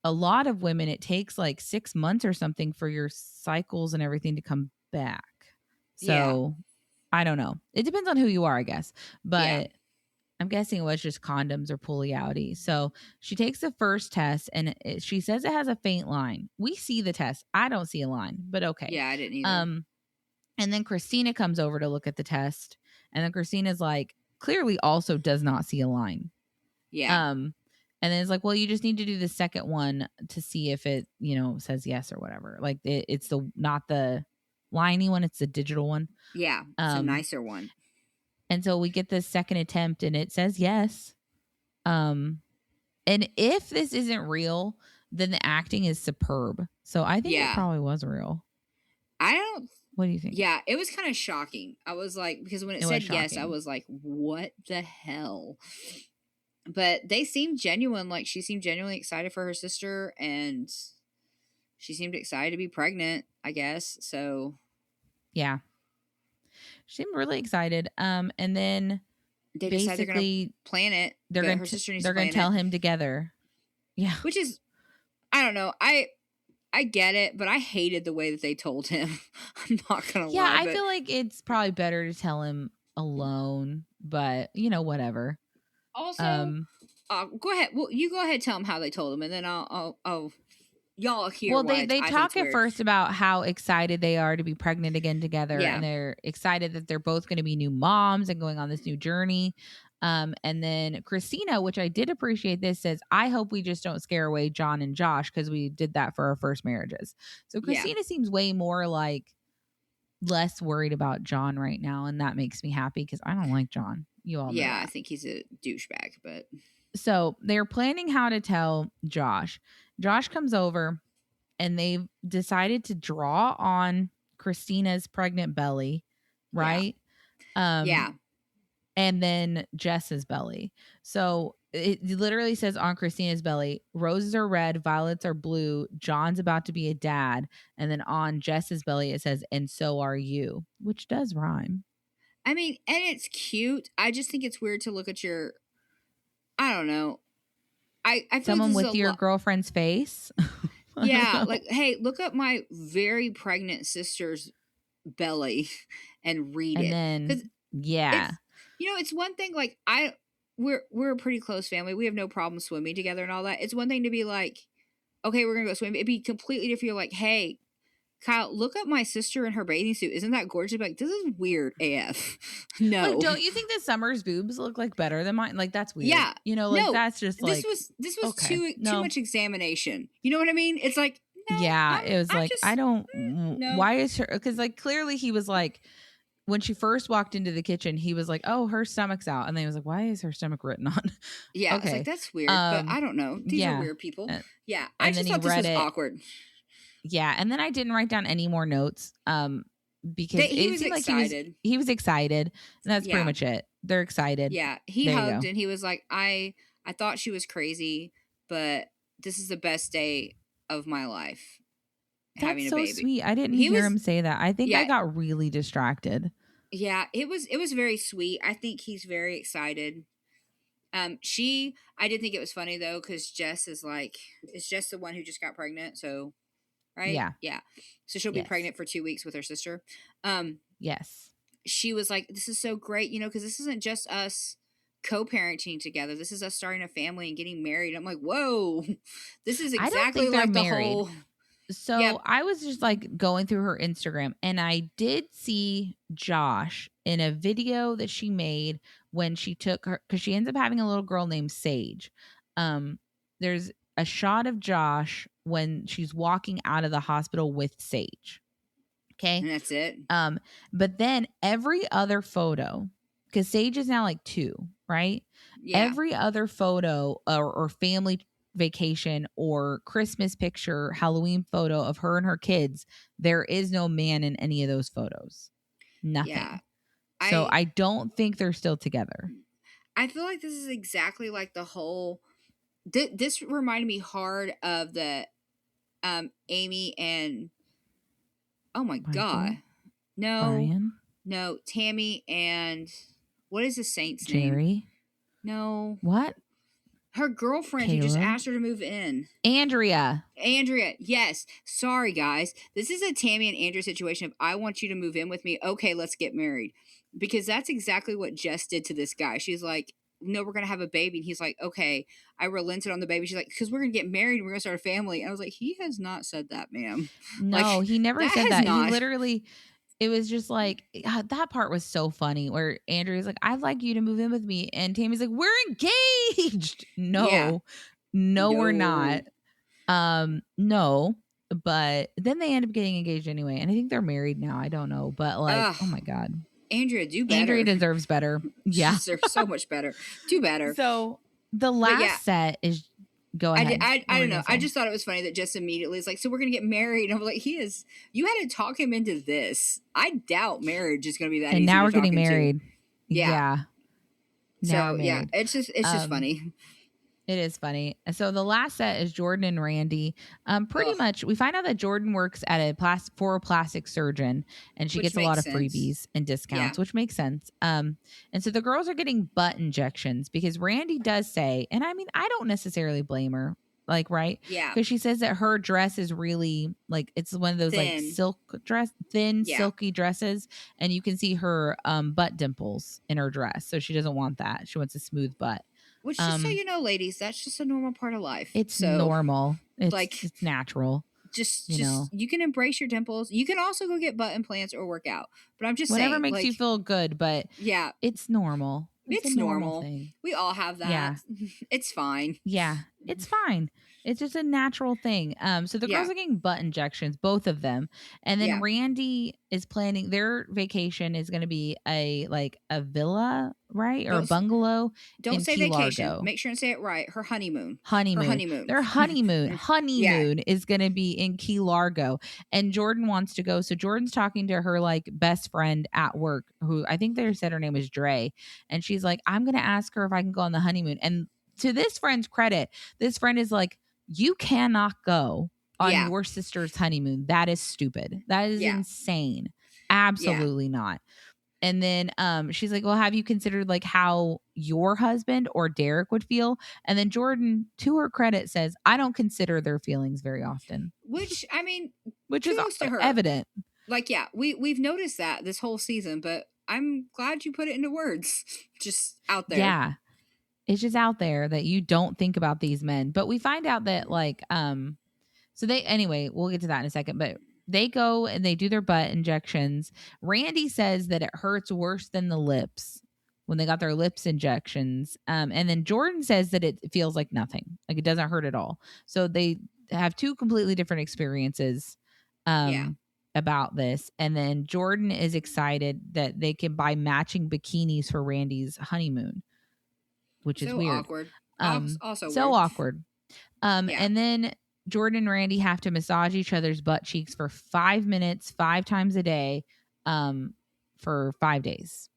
a lot of women, it takes like 6 months or something for your cycles and everything to come back. So I don't know. It depends on who you are, I guess. But I'm guessing it was just condoms or pulley outie. So she takes the first test and she says it has a faint line. We see the test. I don't see a line, but okay. Yeah, I didn't either. And then Christina comes over to look at the test. And then Christina's like, clearly also does not see a line. Yeah. And then it's like, well, you just need to do the second one to see if it, says yes or whatever. Like it's not the liney one. It's the digital one. Yeah, it's a nicer one. And so we get this second attempt and it says yes. And if this isn't real, then the acting is superb. So I think it probably was real. What do you think? Yeah, it was kind of shocking. I was like, because when it said yes, I was like, what the hell? But they seemed genuine. Like, she seemed genuinely excited for her sister, and she seemed excited to be pregnant, I guess. So, yeah. She seemed really excited. And then they decide they're going to plan it. They're going to tell him together. Yeah. Which is, I don't know. I get it, but I hated the way that they told him. I'm not going to lie. Yeah, I feel like it's probably better to tell him alone, but, whatever. Also, go ahead. Well, you go ahead, tell them how they told him, and then I'll y'all hear. Well, they talk at first about how excited they are to be pregnant again together, and they're excited that they're both going to be new moms and going on this new journey. And then Christina, which I did appreciate this, says, I hope we just don't scare away John and Josh because we did that for our first marriages. So Christina seems way more like less worried about John right now. And that makes me happy because I don't like John. You all know that. I think he's a douchebag, but. So they're planning how to tell Josh. Josh comes over and they've decided to draw on Christina's pregnant belly, right? Yeah. And then Jess's belly. So it literally says on Christina's belly, roses are red, violets are blue, John's about to be a dad. And then on Jess's belly, it says, and so are you, which does rhyme. I mean, and it's cute. I just think it's weird to look at your, I don't know. I feel someone like with your girlfriend's face. Yeah, like, hey, look up my very pregnant sister's belly and read it. Then, yeah. It's one thing, like, we're a pretty close family. We have no problem swimming together and all that. It's one thing to be like, okay, we're gonna go swim. It'd be completely different. You're like, hey, Kyle, look up my sister in her bathing suit. Isn't that gorgeous? Like, this is weird AF. No. Like, don't you think that Summer's boobs look like better than mine? Like, that's weird. Yeah. That's just like. This was okay. too much examination. You know what I mean? It's like. No, it was like, I don't. No. Why is her? Because, like, clearly he was like, when she first walked into the kitchen, he was like, oh, her stomach's out. And then he was like, why is her stomach written on? Yeah. Okay. It's like, that's weird. But I don't know. These are weird people. I just thought this was awkward. Yeah, and then I didn't write down any more notes because he was excited. Like he was excited, and that's pretty much it. They're excited. Yeah, he hugged and he was like, I thought she was crazy, but this is the best day of my life. That's having a so baby. Sweet. I didn't hear him say that. I think I got really distracted. Yeah, it was very sweet. I think he's very excited. I did think it was funny though, because Jess is Jess the one who just got pregnant, so. Right? Yeah. So she'll be pregnant for 2 weeks with her sister. Yes. She was like, this is so great, because this isn't just us co-parenting together. This is us starting a family and getting married. I'm like, whoa, this is exactly like the whole. So I was just like going through her Instagram and I did see Josh in a video that she made when she took her, because she ends up having a little girl named Sage. There's a shot of Josh when she's walking out of the hospital with Sage. Okay. And that's it. But then every other photo, because Sage is now like 2, right? Yeah. Every other photo or family vacation or Christmas picture, Halloween photo of her and her kids, there is no man in any of those photos. Nothing. Yeah. So I don't think they're still together. I feel like this is exactly like the whole. This reminded me hard of the Amy and Michael? God. Brian? No, Tammy and what is the saint's Jerry? name? Jerry? No. What? Her girlfriend who just asked her to move in. Andrea, yes. Sorry, guys. This is a Tammy and Andrea situation. If I want you to move in with me, okay, let's get married. Because that's exactly what Jess did to this guy. She's like, no, we're going to have a baby. And he's like, okay, I relented on the baby. She's like, because we're going to get married and we're going to start a family. And I was like, he has not said that, ma'am. No, he never said that. He literally, it was just like, that part was so funny where Andrea's like, I'd like you to move in with me. And Tammy's like, we're engaged. No, we're not. No, But then they end up getting engaged anyway. And I think they're married now. I don't know. But like, Ugh, oh my God. Andrea, do better. Andrea deserves better. She Yeah. deserves so much better. Do better. So the last set is go ahead. I don't know. I just thought it was funny that just immediately is like, so we're gonna get married. And I'm like, you had to talk him into this. I doubt marriage is gonna be that easy. And now we're getting him to. married. Yeah. Now So yeah, it's just funny. It is funny. And so the last set is Jordan and Randy. Pretty much, we find out that Jordan works at a plastic surgeon, and she gets a lot of freebies and discounts, which makes sense. And so the girls are getting butt injections because Randy does say, and I mean, I don't necessarily blame her. Like, right? Yeah. Because she says that her dress is really like, it's one of those like thin, silky dresses. And you can see her butt dimples in her dress. So she doesn't want that. She wants a smooth butt. Which, just so you know, ladies, that's just a normal part of life. It's normal. It's natural. Just you can embrace your dimples. You can also go get butt implants or work out. But I'm just whatever saying, makes you feel good. But yeah, it's normal. It's normal thing. We all have that. Yeah. It's fine. Yeah, it's fine. It's just a natural thing. So the girls are getting butt injections, both of them. And then Randy is planning their vacation is going to be a villa, right? Or a bungalow. Don't say Key vacation. Largo. Make sure and say it right. Her honeymoon. Their honeymoon is going to be in Key Largo. And Jordan wants to go. So Jordan's talking to her like best friend at work, who I think they said her name was Dre. And she's like, I'm going to ask her if I can go on the honeymoon. And to this friend's credit, this friend is like, you cannot go on your sister's honeymoon. That is stupid. That is insane. Absolutely not. And then she's like, well, have you considered like how your husband or Derek would feel? And then Jordan, to her credit, says, I don't consider their feelings very often. Which, I mean, which is to her. Evident. Like, yeah, we've noticed that this whole season, but I'm glad you put it into words. Just out there. Yeah. It's just out there that you don't think about these men. But we find out that like, so they, anyway, we'll get to that in a second, but they go and they do their butt injections. Randy says that it hurts worse than the lips when they got their lips injections. And then Jordan says that it feels like nothing, like it doesn't hurt at all. So they have two completely different experiences about this. And then Jordan is excited that they can buy matching bikinis for Randy's honeymoon, which is weird. Awkward. Also so weird. Awkward. And then Jordan and Randy have to massage each other's butt cheeks for 5 minutes, 5 times a day, for 5 days.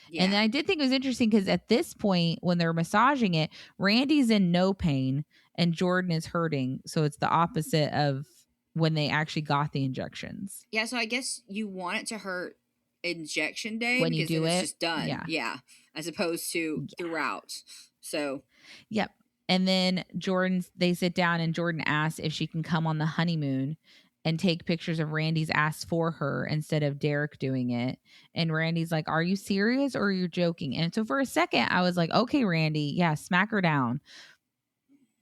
Yeah. And I did think it was interesting because at this point, when they're massaging it, Randy's in no pain and Jordan is hurting. So it's the opposite of when they actually got the injections. Yeah. So I guess you want it to hurt injection day when you do it's it. Just done. Yeah. As opposed to throughout. So. Yep. And then they sit down and Jordan asks if she can come on the honeymoon and take pictures of Randy's ass for her instead of Derek doing it. And Randy's like, are you serious or are you joking? And so for a second I was like, okay, Randy, yeah, smack her down.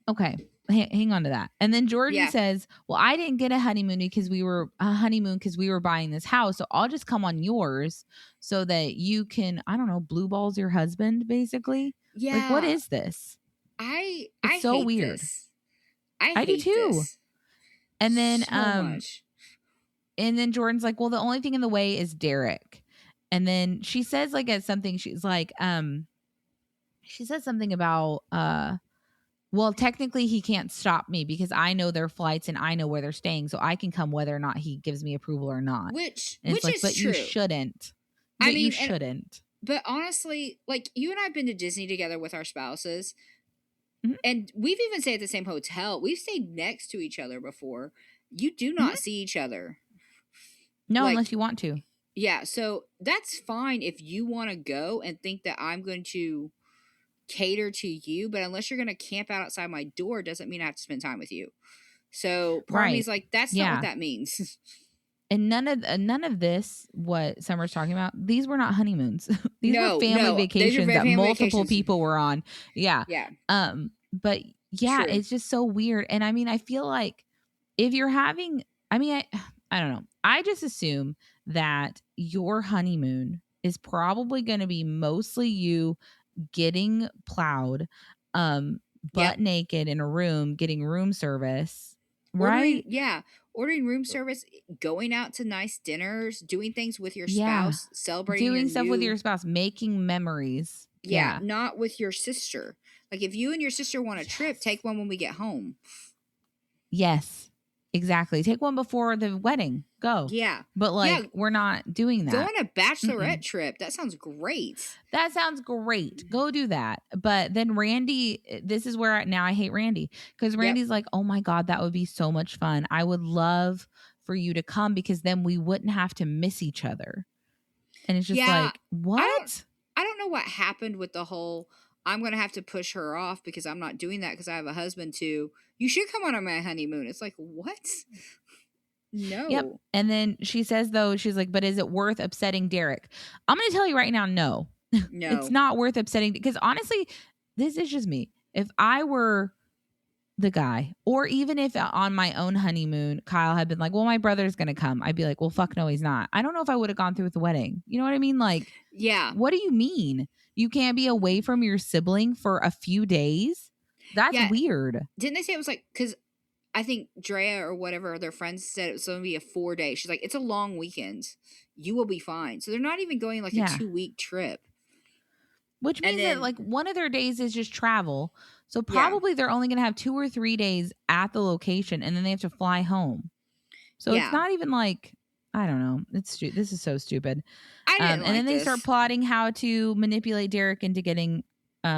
Okay. Hang on to that. And then Jordan says, well, I didn't get a honeymoon because we were buying this house. So I'll just come on yours so that you can, I don't know, blue balls your husband basically. Yeah. Like, what is this? It's so weird. This. I do too. This. And then, so much. And then Jordan's like, well, the only thing in the way is Derek. And then she says like at something, she's like, she says something about, well, technically he can't stop me because I know their flights and I know where they're staying. So I can come whether or not he gives me approval or not. Which is but true. You shouldn't. You shouldn't. But honestly, like you and I have been to Disney together with our spouses. Mm-hmm. And we've even stayed at the same hotel. We've stayed next to each other before. You do not see each other. No, unless you want to. Yeah. So that's fine if you want to go and think that I'm going to cater to you. But unless you're going to camp out outside my door, doesn't mean I have to spend time with you. So part of me is like, that's not what that means. And none of this, what Summer's talking about, these were not honeymoons. These were family vacations that multiple people were on. Yeah. Yeah. But yeah, True. It's just so weird. And I mean, I feel like if you're having, I mean, I don't know. I just assume that your honeymoon is probably going to be mostly you getting plowed, butt naked in a room, getting room service. right? Ordering room service, going out to nice dinners, doing things with your Yeah. spouse, celebrating Doing your stuff with your spouse, making memories. Yeah. not with your sister. Like if you and your sister want a trip, Yes. take one when we get home. Yes. Exactly. Take one before the wedding. Go. Yeah. But like Yeah. we're not doing that. Go on a bachelorette trip. That sounds great. That sounds great. Go do that. But then Randy, this is where now I hate Randy because Randy's like, oh my God, that would be so much fun. I would love for you to come because then we wouldn't have to miss each other. And it's just like, what? I don't know what happened with the whole, I'm going to have to push her off because I'm not doing that because I have a husband too. You should come on my honeymoon. It's like, what? No. Yep. And then she says, though, she's like, but is it worth upsetting Derek? I'm going to tell you right now, no. No. It's not worth upsetting because honestly, this is just me. If I were the guy, or even if on my own honeymoon, Kyle had been like, well, my brother's going to come, I'd be like, well, fuck no, he's not. I don't know if I would have gone through with the wedding. You know what I mean? Like, yeah. What do you mean? You can't be away from your sibling for a few days? That's weird. Didn't they say it was like, because I think Drea or whatever, their friends said it was going to be a 4-day. She's like, it's a long weekend. You will be fine. So they're not even going like a 2-week trip. Which means that like one of their days is just travel. So probably they're only going to have 2 or 3 days at the location and then they have to fly home. So it's not even like, I don't know. This is so stupid. I didn't and then they start plotting how to manipulate Derek into getting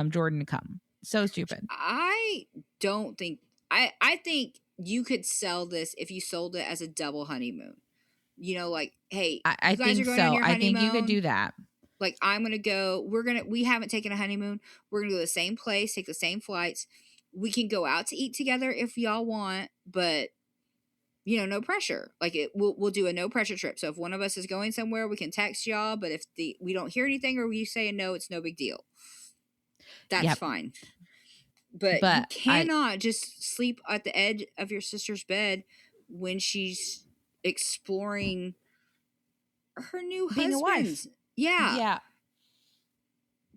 Jordan to come. So stupid. I don't think, I think you could sell this if you sold it as a double honeymoon. You know, like, hey, I you guys think are going so. on your honeymoon. I think you could do that. Like, I'm going to go, we haven't taken a honeymoon. We're going to go to the same place, take the same flights. We can go out to eat together if y'all want, but, you know, no pressure. Like, we'll do a no pressure trip. So if one of us is going somewhere, we can text y'all. But if we don't hear anything or we say no, it's no big deal. That's fine. But you cannot just sleep at the edge of your sister's bed when she's exploring her new being husband. A wife. Yeah.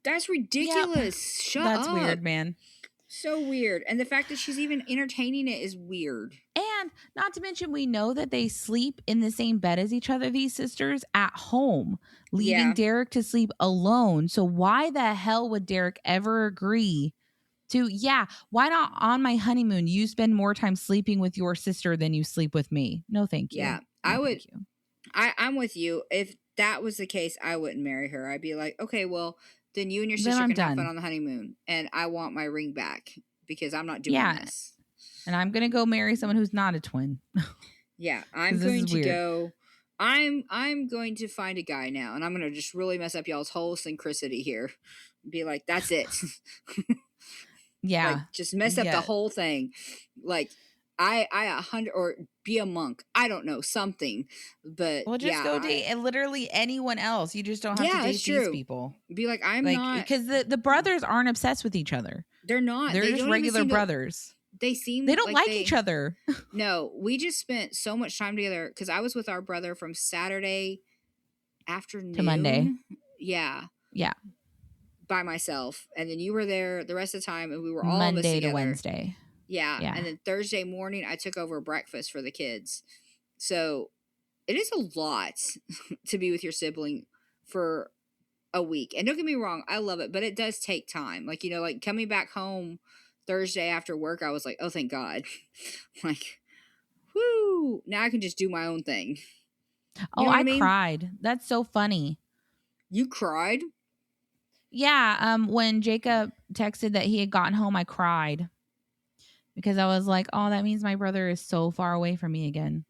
That's ridiculous. Shut up. That's weird, man. So weird. And the fact that she's even entertaining it is weird. And not to mention, we know that they sleep in the same bed as each other, these sisters, at home, leaving Derek to sleep alone. So why the hell would Derek ever agree to, why not on my honeymoon, you spend more time sleeping with your sister than you sleep with me? No, thank you. Yeah, I would. I'm with you. If that was the case, I wouldn't marry her. I'd be like, okay, well, then you and your sister can have fun on the honeymoon. And I want my ring back because I'm not doing this. And I'm going to go marry someone who's not a twin. I'm going to go. I'm going to find a guy now. And I'm going to just really mess up y'all's whole synchronicity here. Be like, that's it. Like, just mess up the whole thing. Like, I 100 or be a monk. I don't know, something. But well, just go date literally anyone else. You just don't have to date these people. Be like, I'm not, because the brothers aren't obsessed with each other. They're not. They're just regular brothers. They don't like each other. No, we just spent so much time together because I was with our brother from Saturday afternoon to Monday. Yeah. By myself, and then you were there the rest of the time, and we were all Monday to Wednesday. Yeah, and then Thursday morning I took over breakfast for the kids. So it is a lot to be with your sibling for a week. And don't get me wrong, I love it, but it does take time. Like, you know, like coming back home Thursday after work, I was like, oh, thank God. Like, whoo, now I can just do my own thing. You know I mean? Cried. That's so funny. You cried? Yeah, when Jacob texted that he had gotten home, I cried. Because I was like, oh, that means my brother is so far away from me again.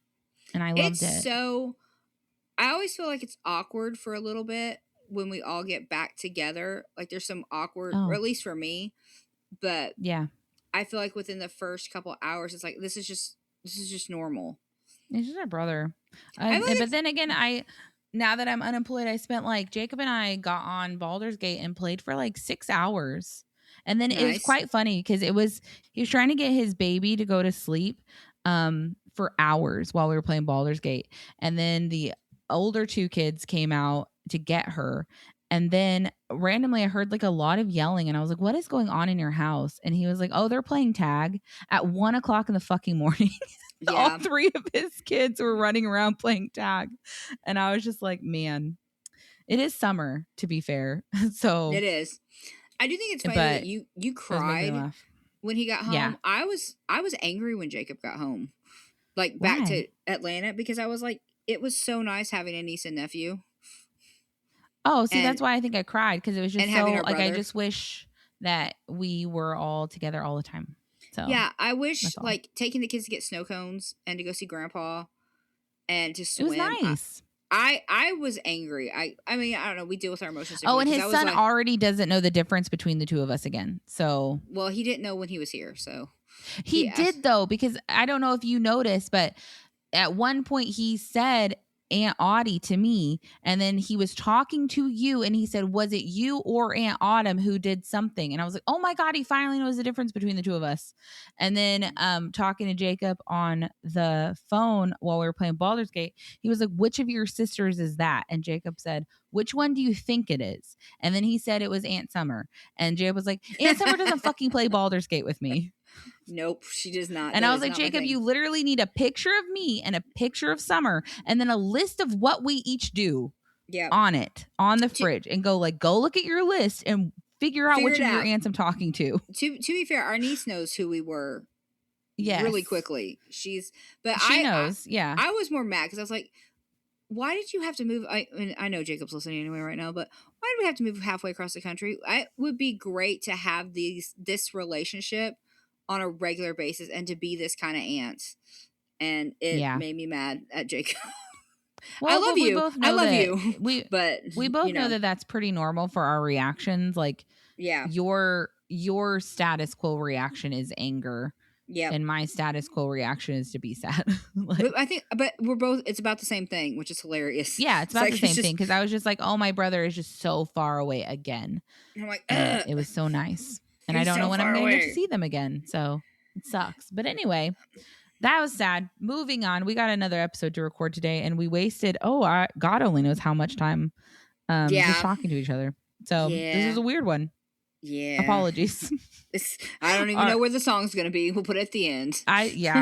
And I loved it. So, I always feel like it's awkward for a little bit when we all get back together. Like, there's some awkward, or at least for me. But I feel like within the first couple hours, it's like, this is just normal. It's just our brother. But then again, now that I'm unemployed, I spent like, Jacob and I got on Baldur's Gate and played for like 6 hours. And then it was quite funny because he was trying to get his baby to go to sleep for hours while we were playing Baldur's Gate. And then the older 2 kids came out to get her. And then randomly I heard like a lot of yelling and I was like, what is going on in your house? And he was like, oh, they're playing tag at 1:00 in the fucking morning. All three of his kids were running around playing tag. And I was just like, man, it is summer, to be fair. So it is. I do think it's funny that you cried when he got home. Yeah. I was angry when Jacob got home, like back to Atlanta, because I was like, it was so nice having a niece and nephew. Oh, see, that's why I think I cried, because it was just so like I just wish that we were all together all the time. So yeah, I wish like taking the kids to get snow cones and to go see Grandpa and to swim. It was nice. I was angry. I mean, I don't know. We deal with our emotions. Oh, and his son already doesn't know the difference between the two of us again. So, well, he didn't know when he was here. So he did though, because I don't know if you noticed, but at one point he said Aunt Audie to me, and then he was talking to you, and he said, was it you or Aunt Autumn who did something? And I was like, oh my God, he finally knows the difference between the two of us. And then talking to Jacob on the phone while we were playing Baldur's Gate, he was like, which of your sisters is that? And Jacob said, which one do you think it is? And then he said it was Aunt Summer. And Jacob was like, Aunt Summer doesn't fucking play Baldur's Gate with me. Nope, she does not. And I was like, Jacob, you literally need a picture of me and a picture of Summer, and then a list of what we each do on the fridge, and go look at your list and figure out which of your aunts I'm talking to. To be fair, our niece knows who we were. Yes. Really quickly. She knows. I was more mad because I was like, why did you have to move? I know Jacob's listening anyway right now, but why did we have to move halfway across the country? It would be great to have this relationship on a regular basis and to be this kind of aunt. And it made me mad at Jacob. Well, I love you. I love you. But we both know that that's pretty normal for our reactions. Like, your status quo reaction is anger. Yeah. And my status quo reaction is to be sad. But we're both, it's about the same thing, which is hilarious. Yeah, it's about the same thing. Because I was just like, oh, my brother is just so far away again. And I'm like, it was so nice. And I don't know when I'm going to get to see them again. So it sucks. But anyway, that was sad. Moving on. We got another episode to record today, and we wasted, God only knows how much time just talking to each other. So this is a weird one. Yeah. Apologies. I don't even know where the song's going to be. We'll put it at the end.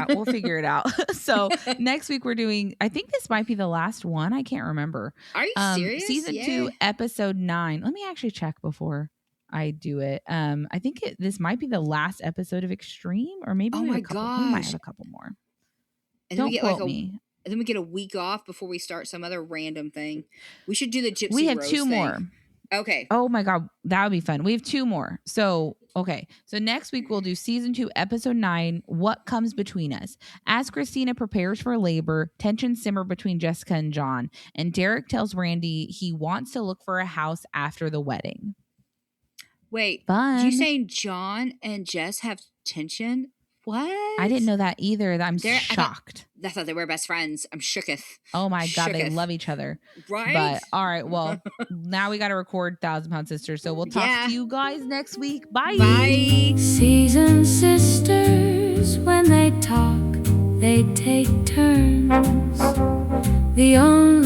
We'll figure it out. So next week we're doing, I think this might be the last one. I can't remember. Are you serious? Season 2, episode 9. Let me actually check before I do it. I think this might be the last episode of Extreme, or maybe we might have a couple more. And don't quote me. And then we get a week off before we start some other random thing. We should do the Gypsy We have Rose 2 thing. more. Okay. Oh my God, that would be fun. We have 2 more. So, okay. So next week we'll do season 2, episode 9, What Comes Between Us. As Christina prepares for labor, tensions simmer between Jessica and John, and Derek tells Randy he wants to look for a house after the wedding. Wait, are you saying John and Jess have tension? What? I didn't know that either. I'm shocked. I thought they were best friends. I'm shooketh. Oh my God, they love each other. Right? But all right, well, now we got to record 1,000 Pound Sisters. So we'll talk to you guys next week. Bye. Bye. Seasoned sisters, when they talk, they take turns. The only